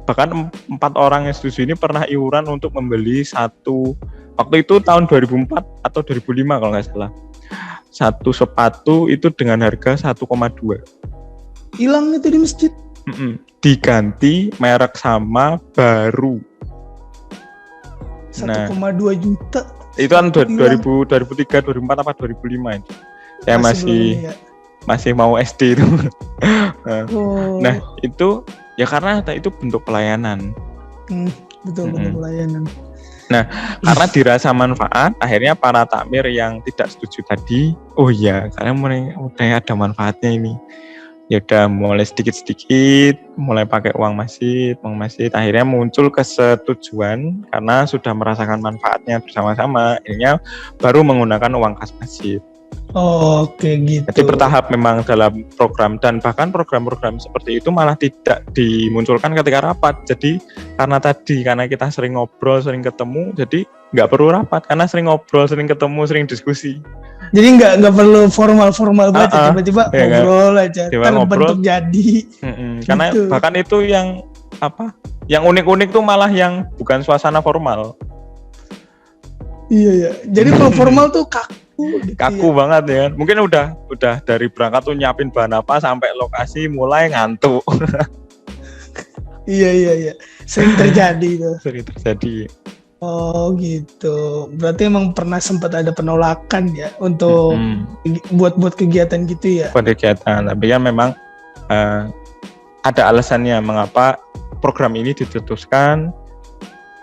bahkan 4 orang yang setuju ini pernah iuran untuk membeli waktu itu tahun 2004 atau 2005 kalau nggak salah, satu sepatu itu dengan harga 1,2. Hilang itu di masjid. Diganti merek sama baru. 1,2 juta. Itu kan 2003, 2004 apa 2005 itu. Saya masih mau SD itu. Nah, itu ya karena itu bentuk pelayanan. Betul, bentuk pelayanan. Karena dirasa manfaat, akhirnya para takmir yang tidak setuju tadi, oh iya, kalian mulai ada manfaatnya ini. Ya udah mulai sedikit-sedikit, mulai pakai uang masjid, akhirnya muncul kesetujuan karena sudah merasakan manfaatnya bersama-sama, akhirnya baru menggunakan uang kas masjid. Oke gitu. Jadi bertahap memang dalam program, dan bahkan program-program seperti itu malah tidak dimunculkan ketika rapat. Jadi karena kita sering ngobrol, sering ketemu, jadi nggak perlu rapat karena sering ngobrol, sering ketemu, sering diskusi. Jadi nggak perlu formal banget, tiba-tiba ya ngobrol aja, terbentuk jadi. Karena gitu. Bahkan itu yang unik-unik tuh malah yang bukan suasana formal. Iya. Jadi kalau formal tuh kaku banget ya. Mungkin udah dari berangkat tuh nyiapin bahan apa sampai lokasi mulai ngantuk. Iya. Sering terjadi itu. Sering terjadi. Oh gitu. Berarti emang pernah sempat ada penolakan ya untuk buat kegiatan gitu ya? Buat kegiatan, tapi kan memang ada alasannya mengapa program ini dicetuskan.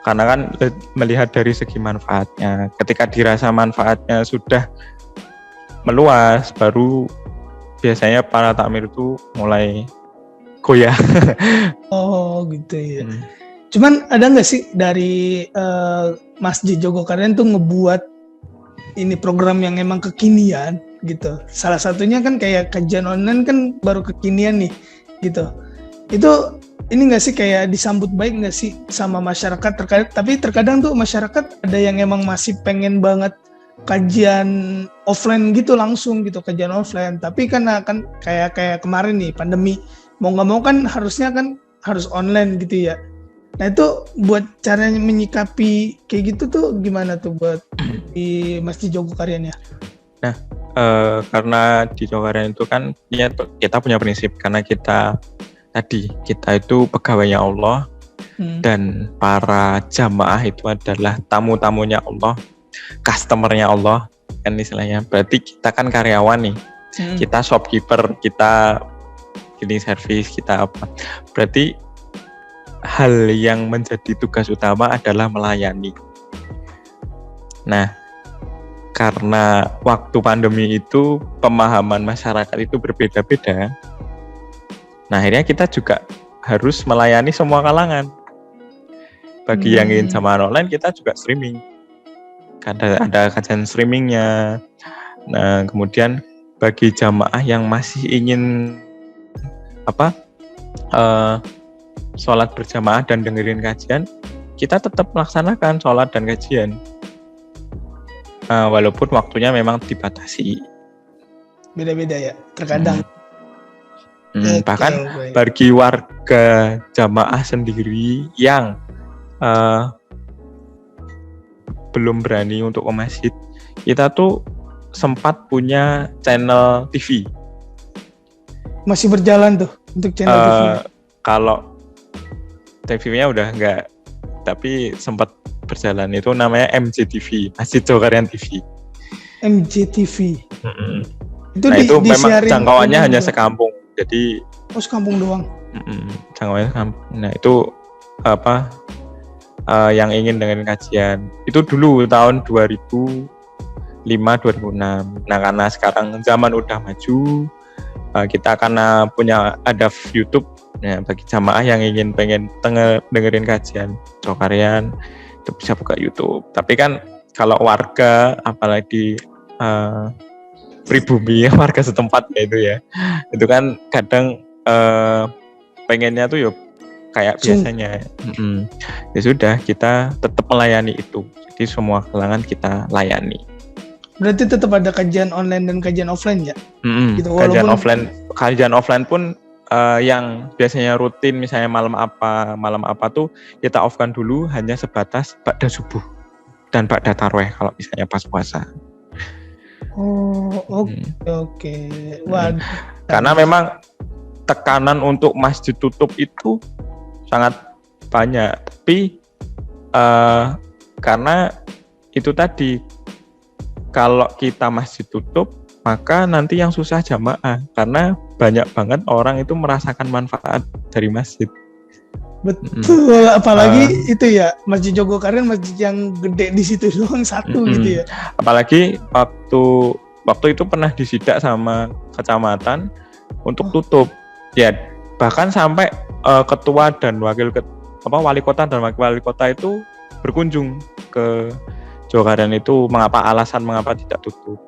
Karena kan melihat dari segi manfaatnya. Ketika dirasa manfaatnya sudah meluas, baru biasanya para takmir itu mulai goyah. Oh gitu ya. Cuman ada nggak sih dari Masjid Jogokarian tuh ngebuat ini program yang emang kekinian gitu. Salah satunya kan kayak kajian online kan baru kekinian nih gitu. Itu ini nggak sih kayak disambut baik nggak sih sama masyarakat tapi terkadang tuh masyarakat ada yang emang masih pengen banget kajian offline gitu langsung gitu, kajian offline. Tapi kan kayak kemarin nih pandemi, mau nggak mau kan harusnya kan harus online gitu ya. Nah itu buat caranya menyikapi kayak gitu tuh gimana tuh buat di Masjid Jogokarian ya? Nah karena di Jogokarian itu kan kita punya prinsip, karena kita itu pegawainya Allah dan para jamaah itu adalah tamu-tamunya Allah, customernya Allah kan istilahnya. Berarti kita kan karyawan nih, kita shopkeeper, kita cleaning service, kita apa. Berarti hal yang menjadi tugas utama adalah melayani. Nah, karena waktu pandemi itu pemahaman masyarakat itu berbeda-beda. Nah, akhirnya kita juga harus melayani semua kalangan. Bagi yang ingin jamaah online, kita juga streaming. Ada kajian streamingnya. Nah, kemudian bagi jamaah yang masih ingin sholat berjamaah dan dengerin kajian, kita tetap melaksanakan sholat dan kajian. Walaupun waktunya memang dibatasi. Beda-beda ya, terkadang. Bahkan bagi warga jamaah sendiri yang belum berani untuk ke masjid, kita tuh sempat punya channel TV. Masih berjalan tuh untuk channel TV? Kalau TV-nya udah enggak, tapi sempat berjalan, itu namanya MJTV, Masjid Jogokarian TV. MJTV. Itu itu memang jangkauannya hanya sekampung, jadi sekampung doang. Jangkauannya sekampung. Nah itu yang ingin dengerin kajian itu dulu tahun 2005-2006. Nah karena sekarang zaman udah maju, kita karena ada YouTube. Nah, bagi jamaah yang pengen dengerin kajian Jogokarian itu bisa buka YouTube. Tapi kan kalau warga, apalagi pribumi warga setempat itu kan kadang pengennya tuh kayak biasanya. Ya sudah, kita tetap melayani itu. Jadi semua kalangan kita layani. Berarti tetap ada kajian online dan kajian offline ya? Gitu, kajian offline pun yang biasanya rutin, misalnya malam apa tuh kita off-kan dulu, hanya sebatas ba'da subuh dan ba'da tarawih kalau misalnya pas puasa. Oke. Karena memang tekanan untuk masjid tutup itu sangat banyak, tapi karena itu tadi, kalau kita masjid tutup maka nanti yang susah jamaah, karena banyak banget orang itu merasakan manfaat dari masjid. Betul, apalagi itu ya Masjid Jogokarian, masjid yang gede di situ doang satu gitu ya. Apalagi waktu itu pernah disidak sama kecamatan untuk tutup. Ya bahkan sampai ketua dan wali kota dan wakil wali kota itu berkunjung ke Jogokarian itu, alasan mengapa tidak tutup.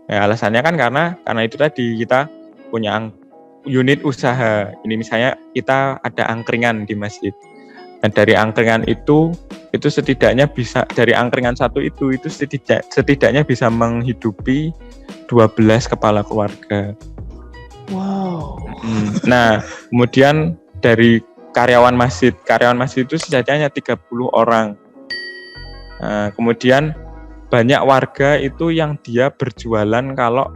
Ya alasannya kan karena itu tadi kita punya unit usaha. Ini misalnya kita ada angkringan di masjid. Dan dari angkringan itu setidaknya bisa, dari angkringan satu itu setidaknya bisa menghidupi 12 kepala keluarga. Wow. Nah, kemudian dari karyawan masjid itu setidaknya 30 orang. Nah, kemudian banyak warga itu yang dia berjualan kalau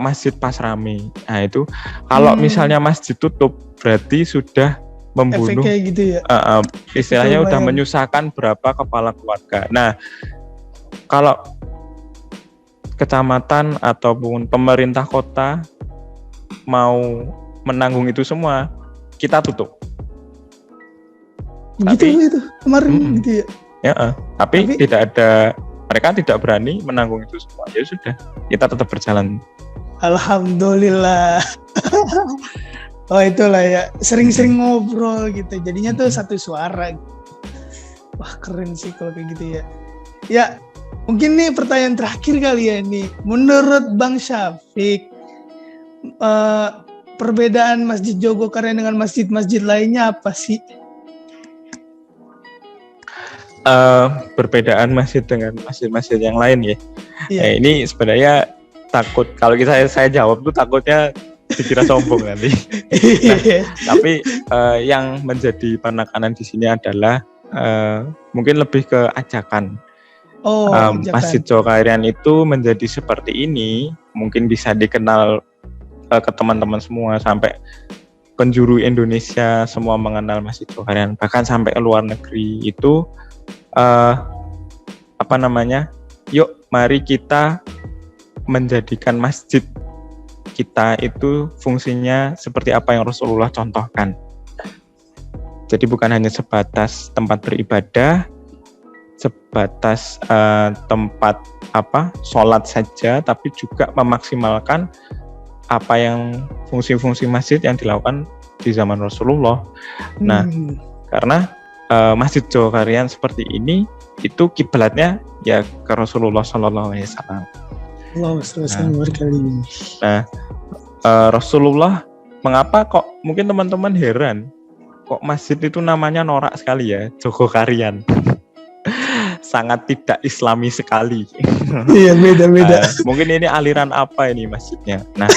masjid pas rame. Nah itu kalau misalnya masjid tutup berarti sudah membunuh, efek kayak gitu ya. Istilahnya udah menyusahkan berapa kepala keluarga. Nah kalau kecamatan ataupun pemerintah kota mau menanggung itu semua, kita tutup. Begitu itu kemarin gitu ya. Tapi tidak ada, mereka tidak berani menanggung itu semua. Ya sudah, kita tetap berjalan. Alhamdulillah. Oh itulah ya, sering-sering ngobrol gitu. Jadinya tuh satu suara. Wah keren sih kalau kayak gitu ya. Ya mungkin nih pertanyaan terakhir kali ya nih. Menurut Bang Syafiq, perbedaan Masjid Jogokarian dengan masjid-masjid lainnya apa sih? Perbedaan masjid dengan masjid-masjid yang lain ya. Iya. Ini sebenarnya takut kalau saya jawab tuh takutnya dikira sombong nanti. Nah, tapi yang menjadi penekanan di sini adalah mungkin lebih ke ajakan. Masjid Jogokarian itu menjadi seperti ini mungkin bisa dikenal ke teman-teman semua, sampai penjuru Indonesia semua mengenal Masjid Jogokarian, bahkan sampai ke luar negeri itu. Yuk mari kita menjadikan masjid kita itu fungsinya seperti apa yang Rasulullah contohkan. Jadi bukan hanya sebatas tempat beribadah, sebatas tempat sholat saja, tapi juga memaksimalkan apa yang fungsi-fungsi masjid yang dilakukan di zaman Rasulullah. Nah, karena Masjid Jogokarian seperti ini itu kiblatnya ya ke Rasulullah Sallallahu Alaihi Wasallam. Nah, Rasulullah, mengapa kok mungkin teman-teman heran kok masjid itu namanya norak sekali ya, Jogokarian. Sangat tidak Islami sekali. Iya, beda-beda. Mungkin ini aliran apa ini masjidnya. Nah,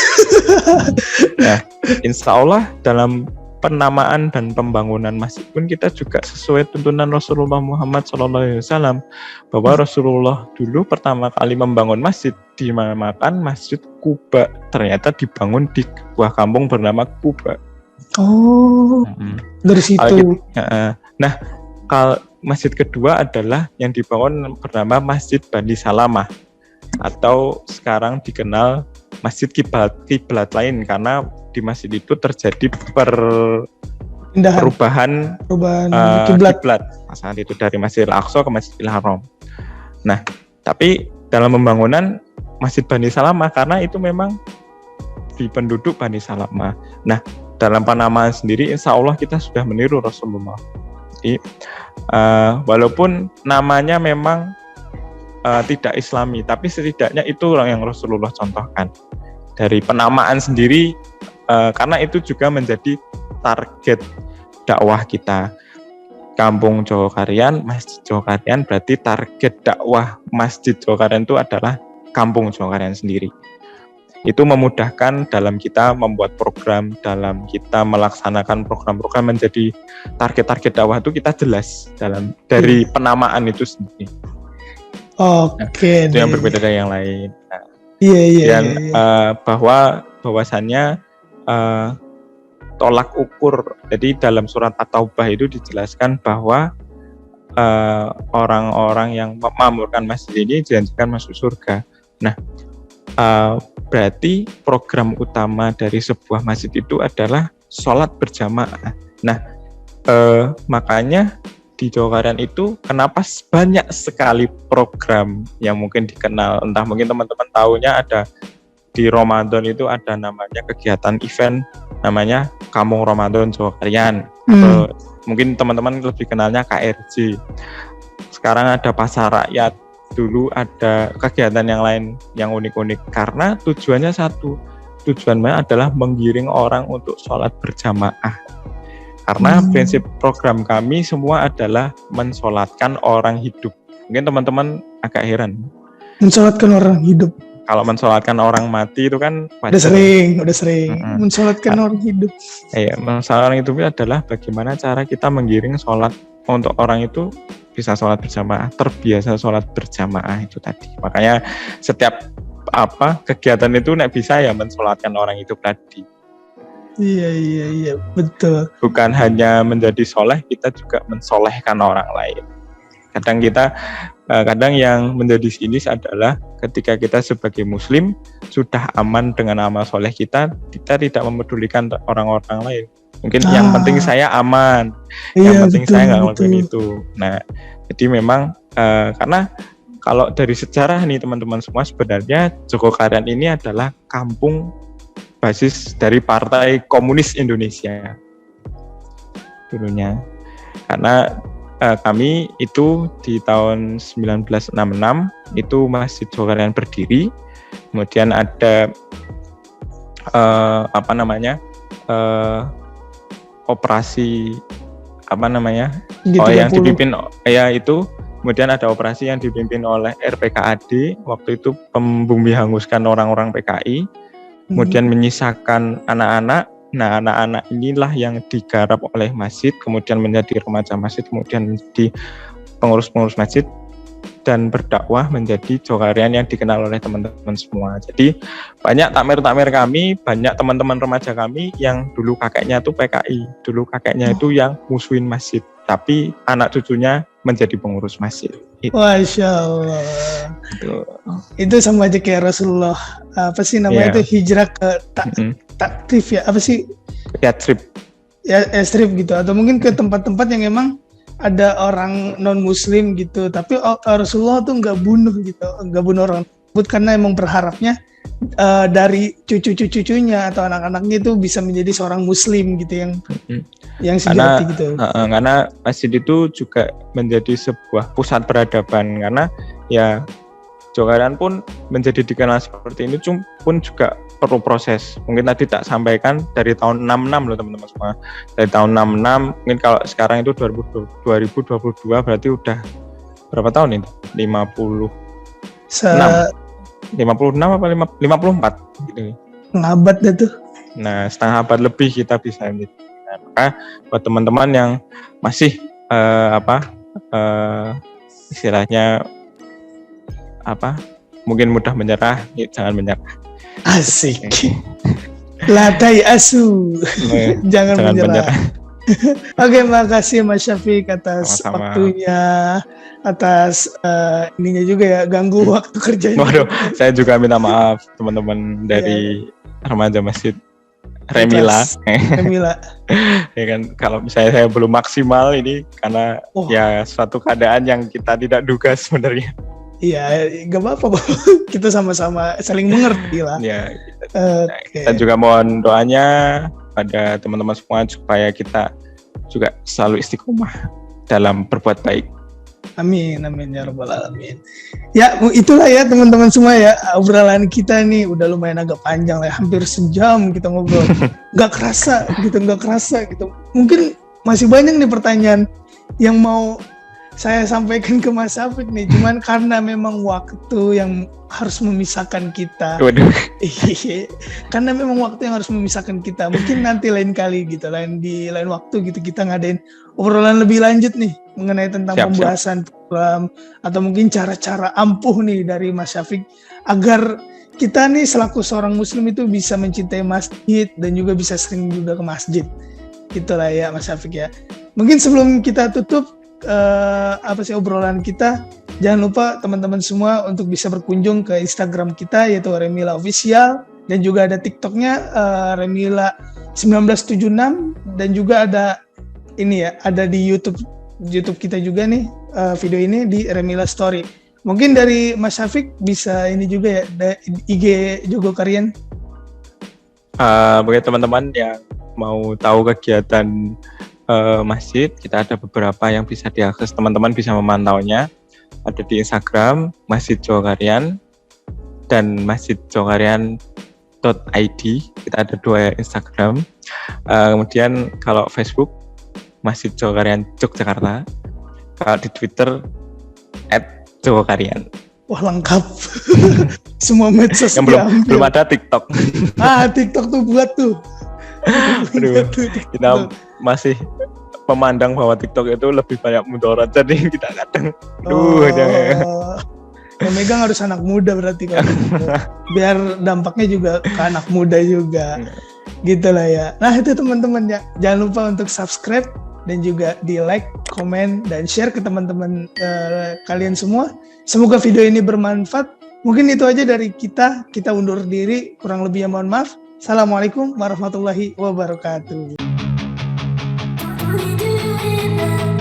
insya Allah dalam penamaan dan pembangunan masjid pun kita juga sesuai tuntunan Rasulullah Muhammad SAW, bahwa Rasulullah dulu pertama kali membangun masjid dinamakan Masjid Quba, ternyata dibangun di sebuah kampung bernama Quba. Dari situ. Nah, kalau masjid kedua adalah yang dibangun bernama Masjid Bani Salamah, atau sekarang dikenal Masjid Kiblat lain, karena di masjid itu terjadi perubahan kiblat saat itu dari Masjidil Aqsa ke Masjidil Haram. Nah, tapi dalam pembangunan Masjid Bani Salamah, karena itu memang di penduduk Bani Salamah. Nah, dalam penamaan sendiri insya Allah kita sudah meniru Rasulullah. Jadi walaupun namanya memang tidak Islami, tapi setidaknya itu yang Rasulullah contohkan. Dari penamaan sendiri, karena itu juga menjadi target dakwah kita. Kampung Jogokarian, Masjid Jogokarian, berarti target dakwah Masjid Jogokarian itu adalah Kampung Jogokarian sendiri. Itu memudahkan dalam kita membuat program, dalam kita melaksanakan program-program, menjadi target-target dakwah itu kita jelas dari penamaan itu sendiri. Oke. Itu yang berbeda dari yang lain. Nah, Iya. Bahwasannya tolak ukur. Jadi dalam surat At-Taubah itu dijelaskan bahwa orang-orang yang memakmurkan masjid ini dijanjikan masuk surga. Nah, berarti program utama dari sebuah masjid itu adalah sholat berjamaah. Nah, makanya di Jawa Karian itu kenapa banyak sekali program yang mungkin dikenal, entah mungkin teman-teman tahunya ada di Ramadan itu ada namanya kegiatan event namanya Kampung Ramadan Jawa Karian, atau mungkin teman-teman lebih kenalnya KRJ. Sekarang ada pasar rakyat, dulu ada kegiatan yang lain yang unik-unik karena tujuannya satu, tujuannya adalah menggiring orang untuk sholat berjamaah. Karena prinsip program kami semua adalah mensolatkan orang hidup. Mungkin teman-teman agak heran. Mensolatkan orang hidup. Kalau mensolatkan orang mati itu kan udah sering. Mensolatkan orang hidup. Iya, mensolatkan orang hidup adalah bagaimana cara kita menggiring sholat untuk orang itu bisa sholat berjamaah, terbiasa sholat berjamaah itu tadi. Makanya setiap kegiatan itu nek bisa ya mensolatkan orang hidup tadi. Iya, betul. Bukan hanya menjadi soleh, kita juga mensolehkan orang lain. Kadang yang menjadi sinis adalah ketika kita sebagai muslim sudah aman dengan amal soleh kita tidak memedulikan orang-orang lain. Mungkin yang penting saya aman, yang penting saya nggak ngelakuin itu. Nah, jadi memang karena kalau dari sejarah nih teman-teman semua, sebenarnya Joko Karian ini adalah kampung basis dari Partai Komunis Indonesia dulunya. Karena kami itu di tahun 1966 itu Masjid Joko Karian berdiri. Kemudian ada operasi yang dipimpin itu. Kemudian ada operasi yang dipimpin oleh RPKAD, waktu itu membumi hanguskan orang-orang PKI. Kemudian menyisakan anak-anak. Nah, anak-anak inilah yang digarap oleh masjid, kemudian menjadi remaja masjid, kemudian menjadi pengurus-pengurus masjid, dan berdakwah menjadi Joko Karian yang dikenal oleh teman-teman semua. Jadi banyak takmir-takmir kami, banyak teman-teman remaja kami yang dulu kakeknya itu PKI, dulu kakeknya itu yang musuhin masjid, tapi anak cucunya menjadi pengurus masjid. Masya Allah. Itu sama aja kayak Rasulullah. Apa sih namanya itu hijrah ke Takrif ya? Apa sih? Yatsrib. Ya, Yatsrib gitu. Atau mungkin ke tempat-tempat yang emang ada orang non Muslim gitu. Tapi Rasulullah tuh nggak bunuh gitu, nggak bunuh orang tersebut karena emang berharapnya dari cucu-cucunya atau anak-anaknya itu bisa menjadi seorang Muslim gitu yang sejati gitu. Karena masjid itu juga menjadi sebuah pusat peradaban, karena ya Joko Karian pun menjadi dikenal seperti ini pun juga perlu proses. Mungkin tadi tak sampaikan dari tahun 66 loh teman-teman semua. Dari tahun 66, mungkin kalau sekarang itu 2022 berarti udah berapa tahun ini? 56 apa 54 gitu. Ngabad dah tuh. Nah, setengah abad lebih kita bisa ini. Nah, maka buat teman-teman yang masih istilahnya mungkin mudah menyerah, ya, jangan menyerah. Asik. Latai asu. Jangan menyerah. Oke, makasih Mas Syafiq atas waktunya, atas ininya juga ya, ganggu waktu kerjanya. Waduh, saya juga minta maaf teman-teman dari remaja masjid Remila. Ya kan, kalau misalnya saya belum maksimal ini karena ya suatu keadaan yang kita tidak duga sebenarnya. Iya, gak apa-apa. Kita sama-sama saling mengerti lah. Ya, kita juga mohon doanya pada teman-teman semua supaya kita juga selalu istiqomah dalam berbuat baik. Amin ya rabbal alamin. Ya, itulah ya teman-teman semua ya, obrolan kita nih udah lumayan agak panjang lah, hampir sejam kita ngobrol. Gak kerasa gitu. Mungkin masih banyak nih pertanyaan yang mau saya sampaikan ke Mas Syafiq nih, cuman karena memang waktu yang harus memisahkan kita. Karena memang waktu yang harus memisahkan kita. Mungkin nanti lain kali gitu, di lain waktu gitu kita ngadain obrolan lebih lanjut nih mengenai tentang pembahasan program atau mungkin cara-cara ampuh nih dari Mas Syafiq agar kita nih selaku seorang muslim itu bisa mencintai masjid dan juga bisa sering juga ke masjid. Itulah ya Mas Syafiq ya. Mungkin sebelum kita tutup obrolan kita, jangan lupa teman-teman semua untuk bisa berkunjung ke Instagram kita yaitu Remila Official, dan juga ada TikToknya Remila 1976 dan juga ada ini ya, ada di YouTube kita juga nih video ini di Remila Story. Mungkin dari Mas Syafiq bisa ini juga ya, IG Jogo Karyan. Bagi teman-teman yang mau tahu kegiatan masjid, kita ada beberapa yang bisa diakses, teman-teman bisa memantaunya. Ada di Instagram Masjid Jogo Karyan dan Masjid Jogo Karyan.id. Kita ada 2 Instagram. Kemudian kalau Facebook Masjid Jogo Karyan Yogyakarta. Kalau di Twitter @jogokaryan. Wah, lengkap. Semua medsos yang belum ada TikTok. TikTok tuh buat tuh. Aduh, kita masih memandang bahwa TikTok itu lebih banyak mudarat, jadi kita kadang yang megang harus anak muda berarti kan. Biar dampaknya juga ke anak muda juga. Gitu lah ya. Nah, itu teman-teman ya. Jangan lupa untuk subscribe dan juga di like, komen, dan share ke teman-teman kalian semua. Semoga video ini bermanfaat. Mungkin itu aja dari kita. Kita undur diri. Kurang lebihnya mohon maaf. Assalamualaikum warahmatullahi wabarakatuh. We do it now.